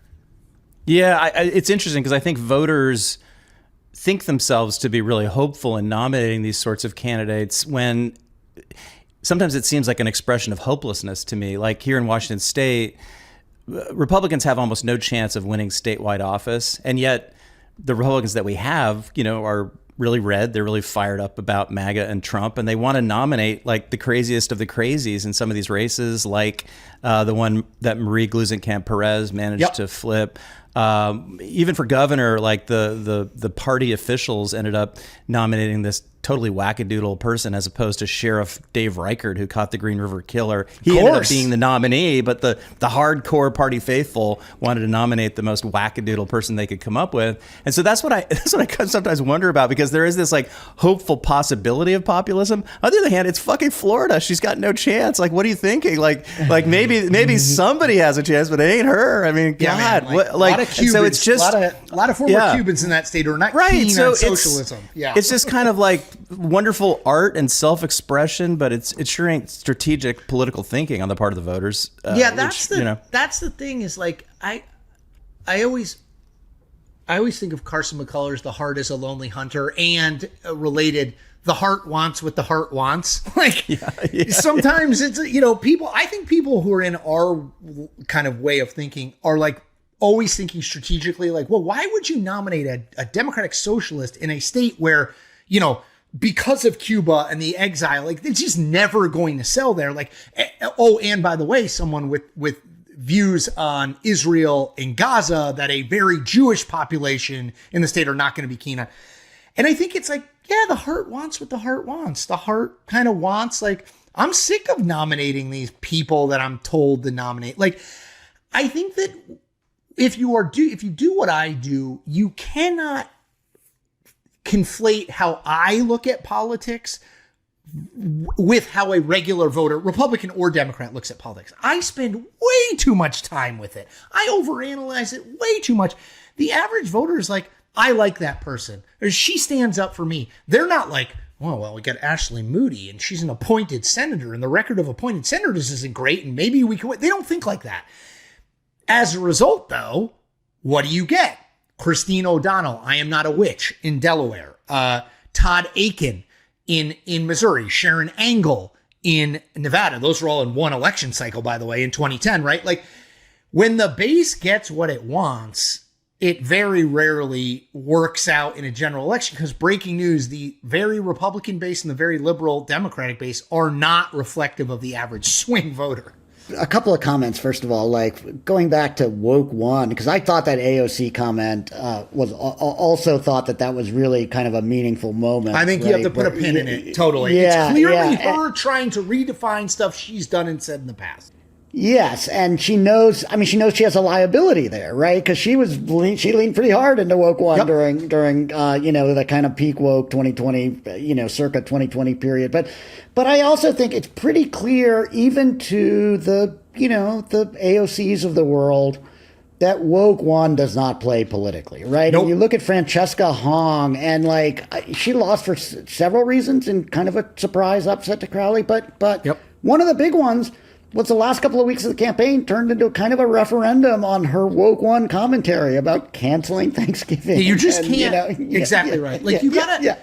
Yeah, it's interesting because I think voters think themselves to be really hopeful in nominating these sorts of candidates when sometimes it seems like an expression of hopelessness to me. Like here in Washington State, Republicans have almost no chance of winning statewide office, and yet the Republicans that we have, are really red. They're really fired up about MAGA and Trump, and they want to nominate the craziest of the crazies in some of these races, like the one that Marie Gluesenkamp Perez managed to flip. Even for governor, like the party officials ended up nominating this totally wackadoodle person as opposed to Sheriff Dave Reichert, who caught the Green River Killer. He ended up being the nominee, but the hardcore party faithful wanted to nominate the most wackadoodle person they could come up with. And so that's what I sometimes wonder about, because there is this like hopeful possibility of populism. On the other hand, it's fucking Florida. She's got no chance. Like, what are you thinking? Like maybe somebody has a chance, but it ain't her. I mean, God, man, a lot of Cubans, so it's just a lot of former Cubans in that state are not keen on socialism. It's just kind of like wonderful art and self-expression, but it sure ain't strategic political thinking on the part of the voters. That's the thing is, like, I always think of Carson McCullers, The Heart is a Lonely Hunter, and related, the heart wants what the heart wants. Like, sometimes it's, I think people who are in our kind of way of thinking are like always thinking strategically, like, well, why would you nominate a democratic socialist in a state where, because of Cuba and the exile, like, it's just never going to sell there. Like, oh, and by the way, someone with views on Israel and Gaza that a very Jewish population in the state are not going to be keen on. And I think it's like, yeah, the heart wants what the heart wants. The heart kind of wants, like, I'm sick of nominating these people that I'm told to nominate. Like, I think that if you do what I do, you cannot conflate how I look at politics with how a regular voter, Republican or Democrat, looks at politics. I spend way too much time with it. I overanalyze it way too much. The average voter is like, I like that person, or she stands up for me. They're not like, well, we got Ashley Moody and she's an appointed senator and the record of appointed senators isn't great and maybe we can win. They don't think like that. As a result, though, what do you get? Christine O'Donnell, I am not a witch, in Delaware. Todd Akin in Missouri. Sharon Angle in Nevada. Those were all in one election cycle, by the way, in 2010, right? Like, when the base gets what it wants, it very rarely works out in a general election, because breaking news, the very Republican base and the very liberal Democratic base are not reflective of the average swing voter. A couple of comments. First of all, like, going back to woke one, because I thought that AOC comment was also thought that was really kind of a meaningful moment. I think you have to put a pin in it. Totally. Yeah, it's clearly her trying to redefine stuff she's done and said in the past. Yes, and she knows she has a liability there, right? Because she leaned pretty hard into woke one during the kind of peak woke 2020, circa 2020 period. But I also think it's pretty clear, even to the AOCs of the world, that woke one does not play politically, right? Nope. And you look at Francesca Hong, and like, she lost for several reasons in kind of a surprise upset to Crowley, but one of the big ones was the last couple of weeks of the campaign turned into kind of a referendum on her woke one commentary about canceling Thanksgiving. You just can't. Exactly right. Like, you gotta.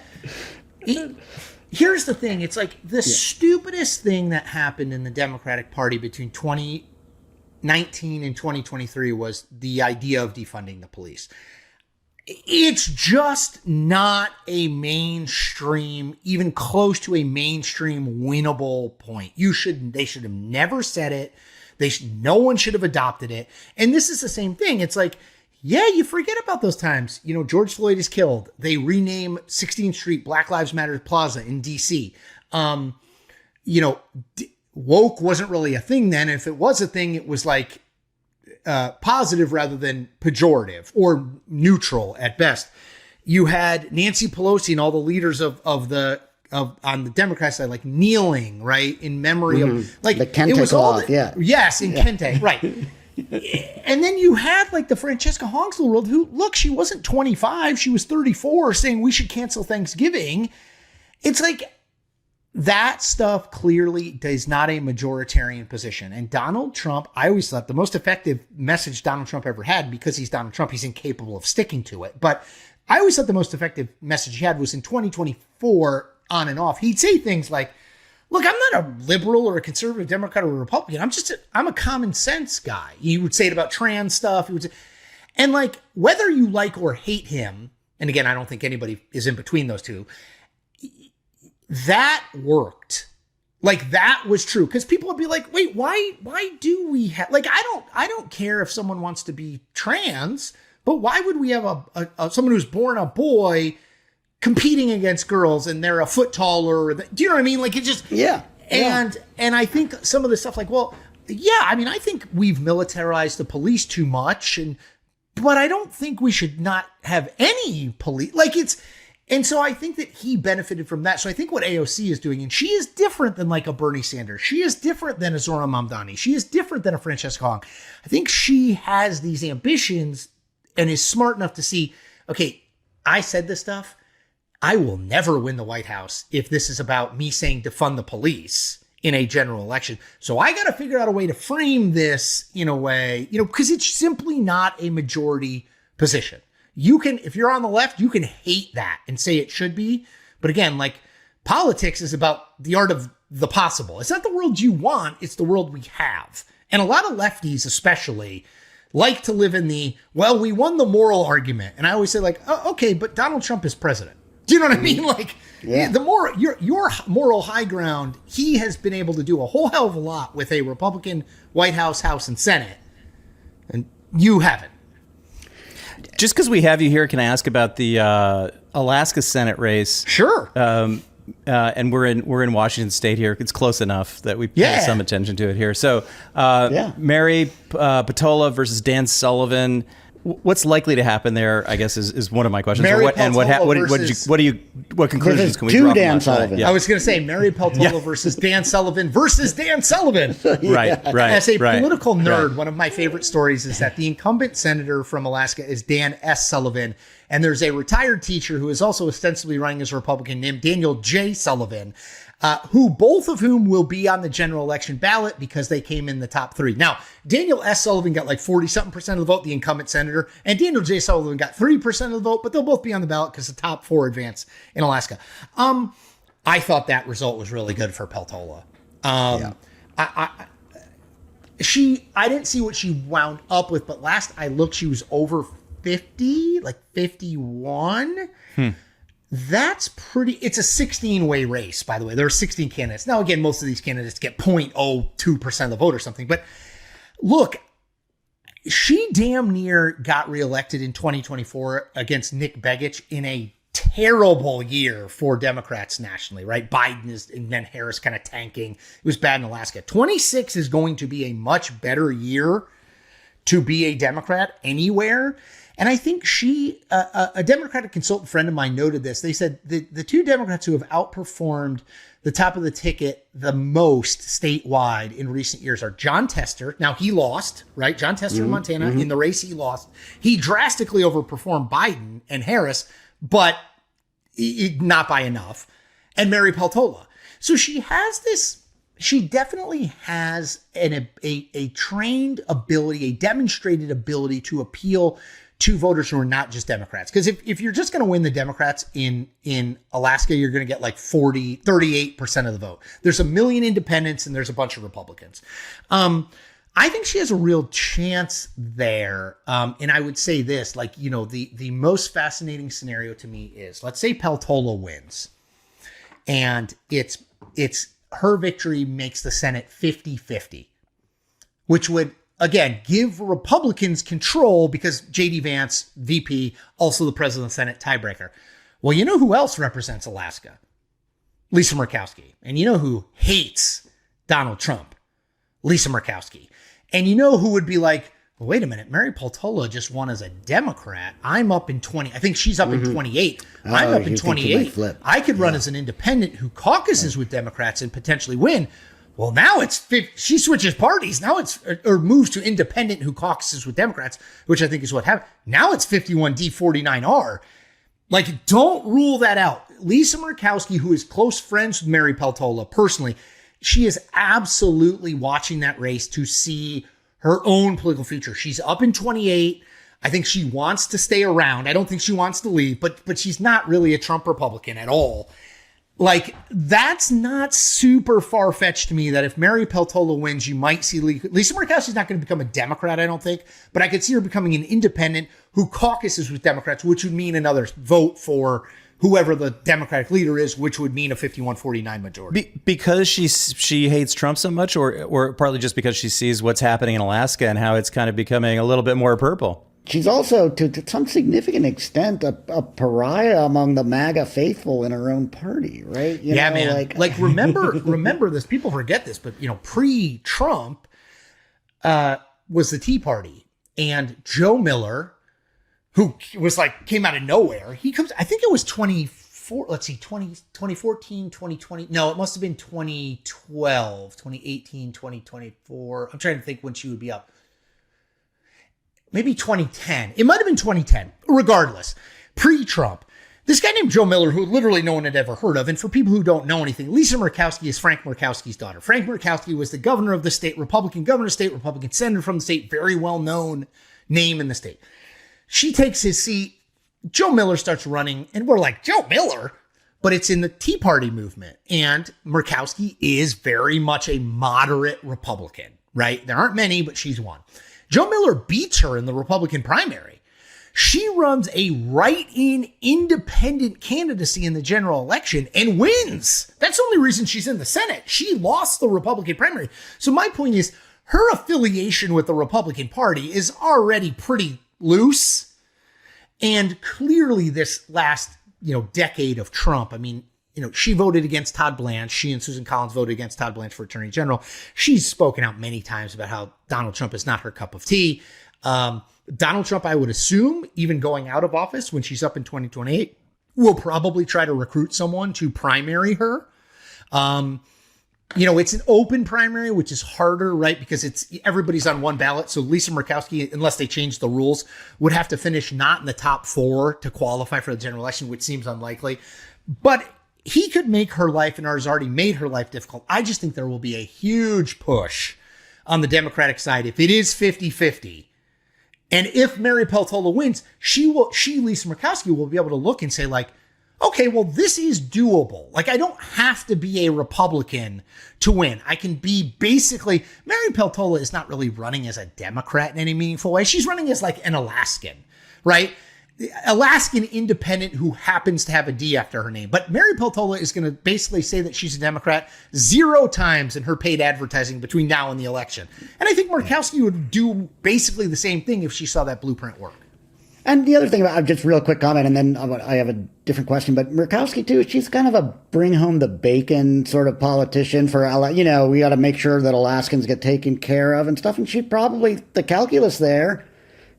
Here's the thing. It's like the stupidest thing that happened in the Democratic Party between 2019 and 2023 was the idea of defunding the police. It's just not a mainstream, even close to a mainstream winnable point. They should have never said it. No one should have adopted it. And this is the same thing. It's like, yeah, you forget about those times. George Floyd is killed. They rename 16th Street Black Lives Matter Plaza in DC. Woke wasn't really a thing then. If it was a thing, it was like positive rather than pejorative, or neutral at best. You had Nancy Pelosi and all the leaders of on the Democrat side, like, kneeling, right, in memory of, like, the Kente cloth, Kente, right. And then you had, like, the Francesca Hongs of the world, who, look, she wasn't 25, she was 34, saying we should cancel Thanksgiving. It's like, that stuff clearly is not a majoritarian position. And Donald Trump, I always thought the most effective message Donald Trump ever had, because he's Donald Trump, he's incapable of sticking to it. But I always thought the most effective message he had was in 2024, on and off. He'd say things like, look, I'm not a liberal or a conservative Democrat or a Republican. I'm a common sense guy. He would say it about trans stuff. And like, whether you like or hate him, and again, I don't think anybody is in between those two, that worked. Like that was true. Because people would be like, wait, why do we have, like, I don't care if someone wants to be trans, but why would we have someone who's born a boy competing against girls and they're a foot taller? Do you know what I mean? Like it just, Yeah. And I think some of the stuff like, well, yeah, I mean, I think we've militarized the police too much, but I don't think we should not have any police. Like and so I think that he benefited from that. So I think what AOC is doing, and she is different than like a Bernie Sanders. She is different than a Zora Mamdani. She is different than a Francesca Hong. I think she has these ambitions and is smart enough to see, okay, I said this stuff. I will never win the White House if this is about me saying defund the police in a general election. So I got to figure out a way to frame this in a way, because it's simply not a majority position. You can, if you're on the left, you can hate that and say it should be. But again, like politics is about the art of the possible. It's not the world you want. It's the world we have. And a lot of lefties, especially, like to live in we won the moral argument. And I always say like, oh, okay, but Donald Trump is president. Do you know what I mean? Like the more your moral high ground, he has been able to do a whole hell of a lot with a Republican White House, House, and Senate. And you haven't. Just because we have you here, can I ask about the Alaska Senate race? Sure. And we're in Washington State here. It's close enough that we pay some attention to it here. So, Mary Peltola versus Dan Sullivan. What's likely to happen there, I guess, is one of my questions. What conclusions can we draw Dan from Sullivan. Yeah. I was going to say Mary Peltola versus Dan Sullivan versus Dan Sullivan. Right. As a political nerd, one of my favorite stories is that the incumbent senator from Alaska is Dan S. Sullivan, and there's a retired teacher who is also ostensibly running as a Republican named Daniel J. Sullivan, both of whom will be on the general election ballot because they came in the top three. Now, Daniel S. Sullivan got like 40-something% of the vote, the incumbent senator, and Daniel J. Sullivan got 3% of the vote, but they'll both be on the ballot because the top four advance in Alaska. I thought that result was really good for Peltola. I didn't see what she wound up with, but last I looked, she was over 50, like 51. That's it's a 16-way race, by the way. There are 16 candidates. Now, again, most of these candidates get 0.02% of the vote or something. But look, she damn near got reelected in 2024 against Nick Begich in a terrible year for Democrats nationally, right? Biden and then Harris kind of tanking. It was bad in Alaska. 26 is going to be a much better year to be a Democrat anywhere. And I think a Democratic consultant friend of mine noted this. They said the two Democrats who have outperformed the top of the ticket the most statewide in recent years are John Tester. Now, he lost, right? John Tester in Montana. In the race, he lost. He drastically overperformed Biden and Harris, but not by enough. And Mary Peltola. So she definitely has a trained ability, a demonstrated ability to appeal to voters who are not just Democrats. Because if you're just going to win the Democrats in Alaska, you're going to get like 38% of the vote. There's a million independents and there's a bunch of Republicans. I think she has a real chance there. And I would say this, like, the most fascinating scenario to me is, let's say Peltola wins and it's her victory makes the Senate 50-50, which would, again, give Republicans control because J.D. Vance, VP, also the president of the Senate, tiebreaker. Well, you know who else represents Alaska? Lisa Murkowski. And you know who hates Donald Trump? Lisa Murkowski. And you know who would be like, well, wait a minute, Mary Peltola just won as a Democrat. I'm up in 20. I think she's up in 28. I'm up in 28. I could run as an independent who caucuses with Democrats and potentially win. Well, now she switches parties. Now or moves to independent who caucuses with Democrats, which I think is what happened. Now it's 51D, 49R. Like, don't rule that out. Lisa Murkowski, who is close friends with Mary Peltola personally, she is absolutely watching that race to see her own political future. She's up in 28. I think she wants to stay around. I don't think she wants to leave, but she's not really a Trump Republican at all. Like, that's not super far-fetched to me that if Mary Peltola wins, you might see Lisa Murkowski's not going to become a Democrat, I don't think, but I could see her becoming an independent who caucuses with Democrats, which would mean another vote for whoever the Democratic leader is, which would mean a 51-49 majority. Because she hates Trump so much, or partly just because she sees what's happening in Alaska and how it's kind of becoming a little bit more purple. She's also, to some significant extent, a pariah among the MAGA faithful in her own party, right? Man. Like remember this. People forget this, but pre-Trump was the Tea Party, and Joe Miller, who was came out of nowhere. He comes, I think it was 2014, 2020. No, it must have been 2012, 2018, 2024. I'm trying to think when she would be up. Maybe 2010. It might have been 2010. Regardless, pre-Trump, this guy named Joe Miller, who literally no one had ever heard of. And for people who don't know anything, Lisa Murkowski is Frank Murkowski's daughter. Frank Murkowski was the governor of the state, Republican governor of the state, Republican senator from the state, very well-known name in the state. She takes his seat. Joe Miller starts running, and we're like, Joe Miller? But it's in the Tea Party movement. And Murkowski is very much a moderate Republican, right? There aren't many, but she's one. Joe Miller beats her in the Republican primary. She runs a write-in independent candidacy in the general election and wins. That's the only reason she's in the Senate. She lost the Republican primary. So my point is, her affiliation with the Republican Party is already pretty loose. And clearly this last, decade of Trump, she voted against Todd Blanche. She and Susan Collins voted against Todd Blanche for Attorney General. She's spoken out many times about how Donald Trump is not her cup of tea. Donald Trump, I would assume, even going out of office when she's up in 2028, will probably try to recruit someone to primary her. It's an open primary, which is harder, right? Because everybody's on one ballot. So Lisa Murkowski, unless they change the rules, would have to finish not in the top 4 to qualify for the general election, which seems unlikely. But he could make her life, and has already made her life difficult. I just think there will be a huge push on the Democratic side if it is 50-50. And if Mary Peltola wins, Lisa Murkowski, will be able to look and say, okay, well, this is doable. I don't have to be a Republican to win. I can be basically, Mary Peltola is not really running as a Democrat in any meaningful way. She's running as an Alaskan, right? Alaskan independent who happens to have a D after her name. But Mary Peltola is going to basically say that she's a Democrat 0 times in her paid advertising between now and the election. And I think Murkowski would do basically the same thing if she saw that blueprint work. And the other thing about, just real quick comment, and then I have a different question, but Murkowski too, she's kind of a bring home the bacon sort of politician for, we got to make sure that Alaskans get taken care of and stuff. And she probably, the calculus there,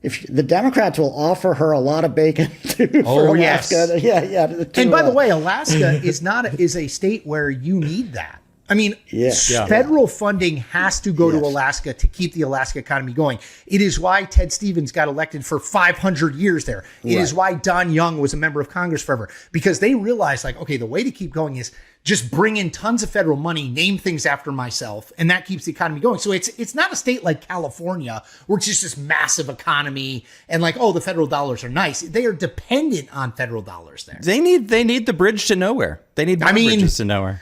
if the Democrats will offer her a lot of bacon too for Alaska. Yes. And by the way, Alaska is a state where you need that. Federal funding has to go to Alaska to keep the Alaska economy going. It is why Ted Stevens got elected for 500 years there. It is why Don Young was a member of Congress forever, because they realized the way to keep going is just bring in tons of federal money, name things after myself, and that keeps the economy going. So it's not a state like California where it's just this massive economy and the federal dollars are nice. They are dependent on federal dollars there. They need the bridge to nowhere. They need bridges to nowhere.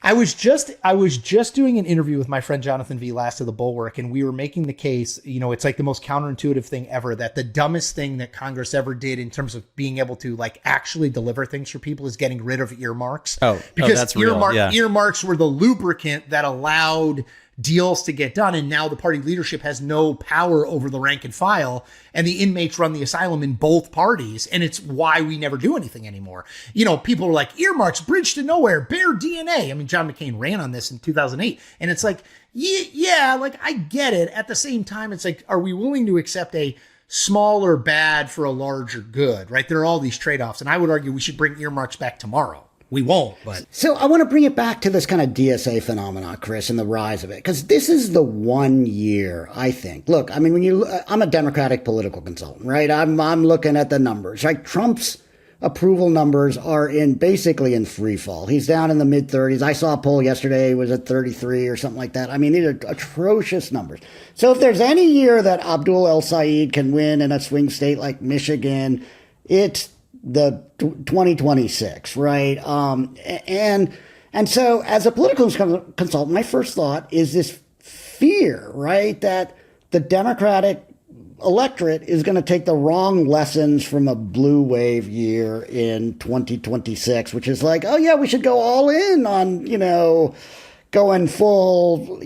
I was just doing an interview with my friend Jonathan V. Last of the Bulwark, and we were making the case, it's the most counterintuitive thing ever, that the dumbest thing that Congress ever did in terms of being able to actually deliver things for people is getting rid of earmarks. Because that's real. Earmarks were the lubricant that allowed deals to get done, and now the party leadership has no power over the rank and file, and the inmates run the asylum in both parties, and it's why we never do anything anymore. People are like, earmarks, bridge to nowhere, bare DNA. John McCain ran on this in 2008, and it's I get it. At the same time, it's are we willing to accept a smaller bad for a larger good, right? There are all these trade-offs, and I would argue we should bring earmarks back tomorrow. We won't, but. So I want to bring it back to this kind of DSA phenomenon, Chris, and the rise of it, because this is the 1 year, I think. Look, I'm a Democratic political consultant, right? I'm looking at the numbers, right? Trump's approval numbers are basically in free fall. He's down in the mid 30s. I saw a poll yesterday, it was at 33 or something like that. These are atrocious numbers. So if there's any year that Abdul El Sayed can win in a swing state like Michigan, it's the 2026, right? And so as a political consultant, my first thought is this fear, right? That the Democratic electorate is going to take the wrong lessons from a blue wave year in 2026, which is like, oh yeah, we should go all in on, going full,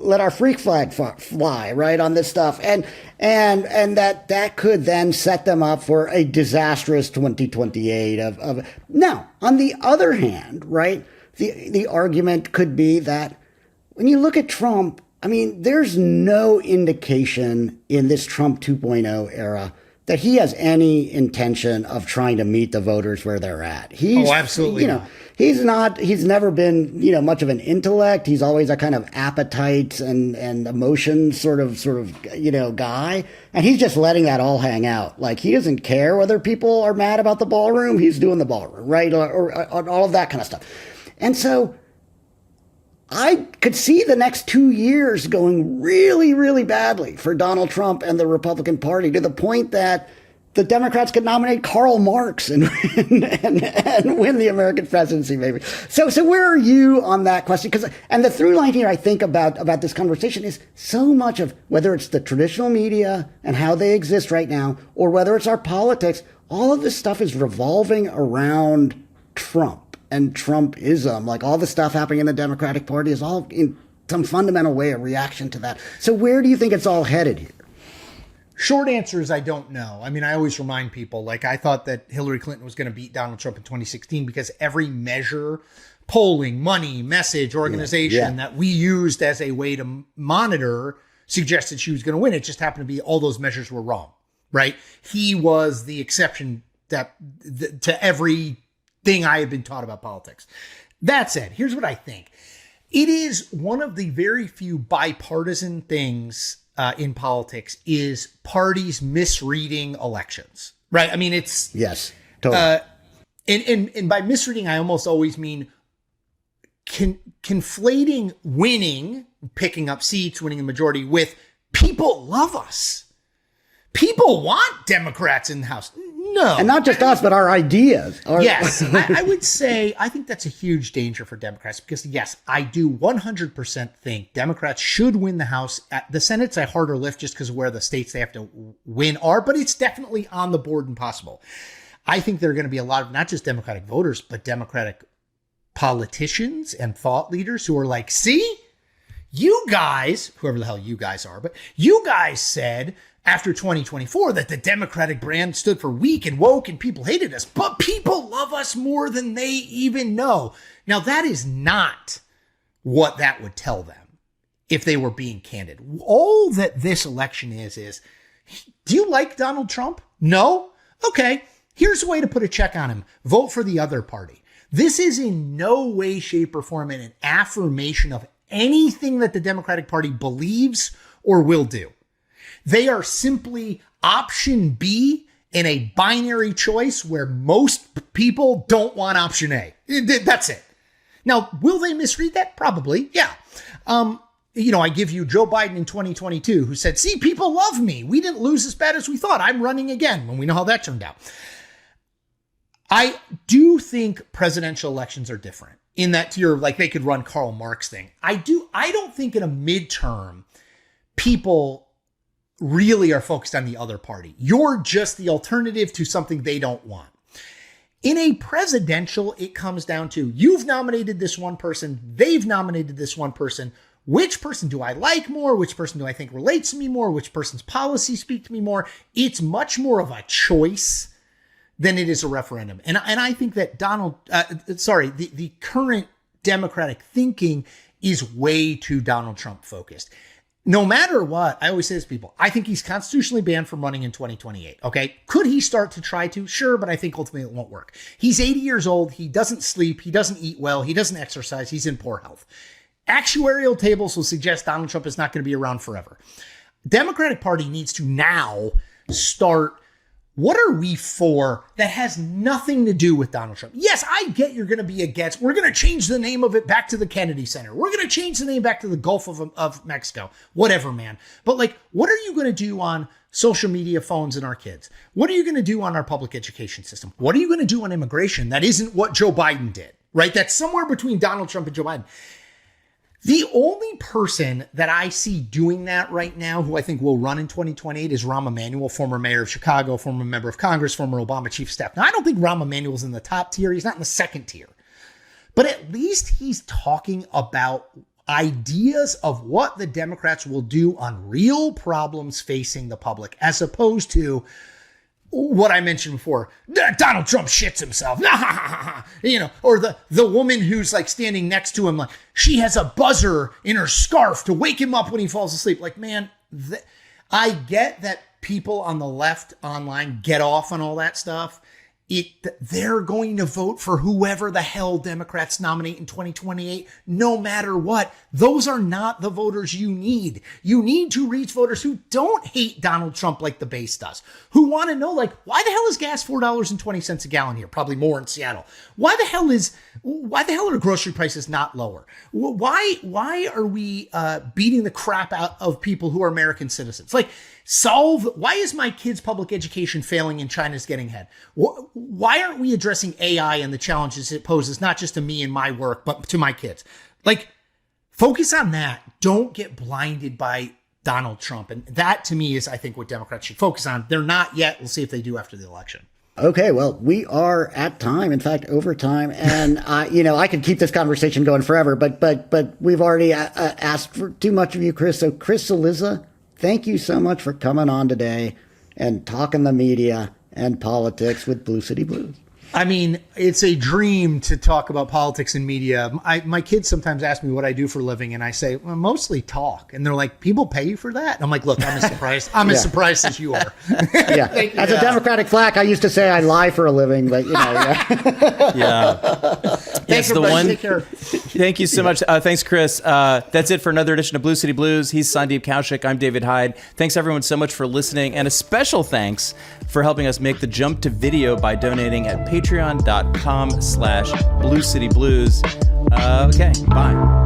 let our freak flag fly, right, on this stuff. And that could then set them up for a disastrous 2028 of now, on the other hand, right, the argument could be that when you look at Trump, I mean, there's no indication in this Trump 2.0 era that he has any intention of trying to meet the voters where they're at. Absolutely. He's never been, much of an intellect. He's always a kind of appetite and emotions sort of, guy. And he's just letting that all hang out. Like, he doesn't care whether people are mad about the ballroom. He's doing the ballroom, right? Or all of that kind of stuff. And so I could see the next 2 years going really, really badly for Donald Trump and the Republican Party, to the point that the Democrats could nominate Karl Marx and win the American presidency, maybe. So where are you on that question? And the through line here, I think, about this conversation is so much of, whether it's the traditional media and how they exist right now, or whether it's our politics, all of this stuff is revolving around Trump and Trumpism. Like, all the stuff happening in the Democratic Party is all in some fundamental way a reaction to that. So where do you think it's all headed here? Short answer is I don't know. I mean, I always remind people, like, I thought that Hillary Clinton was going to beat Donald Trump in 2016 because every measure, polling, money, message, organization that we used as a way to monitor suggested she was going to win. It just happened to be all those measures were wrong, right? He was the exception to every thing I have been taught about politics. That said, here's what I think. It is one of the very few bipartisan things in politics is parties misreading elections, right? I mean, it's... Yes, totally. And by misreading, I almost always mean conflating winning, picking up seats, winning the majority with people love us. People want Democrats in the House. No. And not just us, but our ideas. Yes. I would say, I think that's a huge danger for Democrats because, yes, I do 100% think Democrats should win the House. The Senate's a harder lift just because of where the states they have to win are, but it's definitely on the board and possible. I think there are going to be a lot of not just Democratic voters, but Democratic politicians and thought leaders who are like, see, you guys, whoever the hell you guys are, but you guys said after 2024 that the Democratic brand stood for weak and woke and people hated us, but people love us more than they even know. Now, that is not what that would tell them if they were being candid. All that this election is, do you like Donald Trump? No? Okay. Here's a way to put a check on him. Vote for the other party. This is in no way, shape, or form an affirmation of anything that the Democratic Party believes or will do. They are simply option B in a binary choice where most people don't want option A. That's it. Now, will they misread that? Probably, yeah. I give you Joe Biden in 2022 who said, see, people love me. We didn't lose as bad as we thought. I'm running again, when we know how that turned out. I do think presidential elections are different in that they could run Karl Marx thing. I don't think in a midterm, people really are focused on the other party. You're just the alternative to something they don't want. In a presidential, it comes down to you've nominated this one person, they've nominated this one person. Which person do I like more? Which person do I think relates to me more? Which person's policies speak to me more? It's much more of a choice than it is a referendum. And I think that the current Democratic thinking is way too Donald Trump focused. No matter what, I always say this to people, I think he's constitutionally banned from running in 2028. Okay. Could he start to try to? Sure. But I think ultimately it won't work. He's 80 years old. He doesn't sleep. He doesn't eat well. He doesn't exercise. He's in poor health. Actuarial tables will suggest Donald Trump is not going to be around forever. Democratic Party needs to now start. What are we for that has nothing to do with Donald Trump? Yes, I get you're going to be against. We're going to change the name of it back to the Kennedy Center. We're going to change the name back to the Gulf of Mexico. Whatever, man. But what are you going to do on social media, phones, and our kids? What are you going to do on our public education system? What are you going to do on immigration? That isn't what Joe Biden did, right? That's somewhere between Donald Trump and Joe Biden. The only person that I see doing that right now, who I think will run in 2028, is Rahm Emanuel, former mayor of Chicago, former member of Congress, former Obama chief of staff. Now, I don't think Rahm Emanuel's in the top tier. He's not in the second tier. But at least he's talking about ideas of what the Democrats will do on real problems facing the public, as opposed to what I mentioned before. Donald Trump shits himself. Or the woman who's like standing next to him, like she has a buzzer in her scarf to wake him up when he falls asleep. Like, man, I get that people on the left online get off on all that stuff. They're going to vote for whoever the hell Democrats nominate in 2028, no matter what. Those are not the voters you need. You need to reach voters who don't hate Donald Trump like the base does, who want to know, like, why the hell is gas $4.20 a gallon here? Probably more in Seattle. Why the hell are grocery prices not lower? Why are we beating the crap out of people who are American citizens? Like, why is my kid's public education failing and China's getting ahead? Why aren't we addressing AI and the challenges it poses, not just to me and my work, but to my kids? Like, focus on that. Don't get blinded by Donald Trump. And that, to me, is, I think, what Democrats should focus on. They're not yet. We'll see if they do after the election. Okay, well, we are at time, in fact, over time. And, I could keep this conversation going forever, but we've already asked for too much of you, Chris. So, Chris Cillizza, thank you so much for coming on today and talking the media and politics with Blue City Blues. I mean, it's a dream to talk about politics and media. My kids sometimes ask me what I do for a living, and I say, well, mostly talk. And they're like, people pay you for that? And I'm like, look, I'm as surprised. As surprised as you are. Yeah. As a Democratic flack, I used to say I lie for a living, but yeah. Yeah. Thanks, everybody. Take care. Thank you so much. Thanks, Chris. That's it for another edition of Blue City Blues. He's Sandeep Kaushik. I'm David Hyde. Thanks, everyone, so much for listening. And a special thanks for helping us make the jump to video by donating at patreon.com/Blue City Blues. Okay, bye.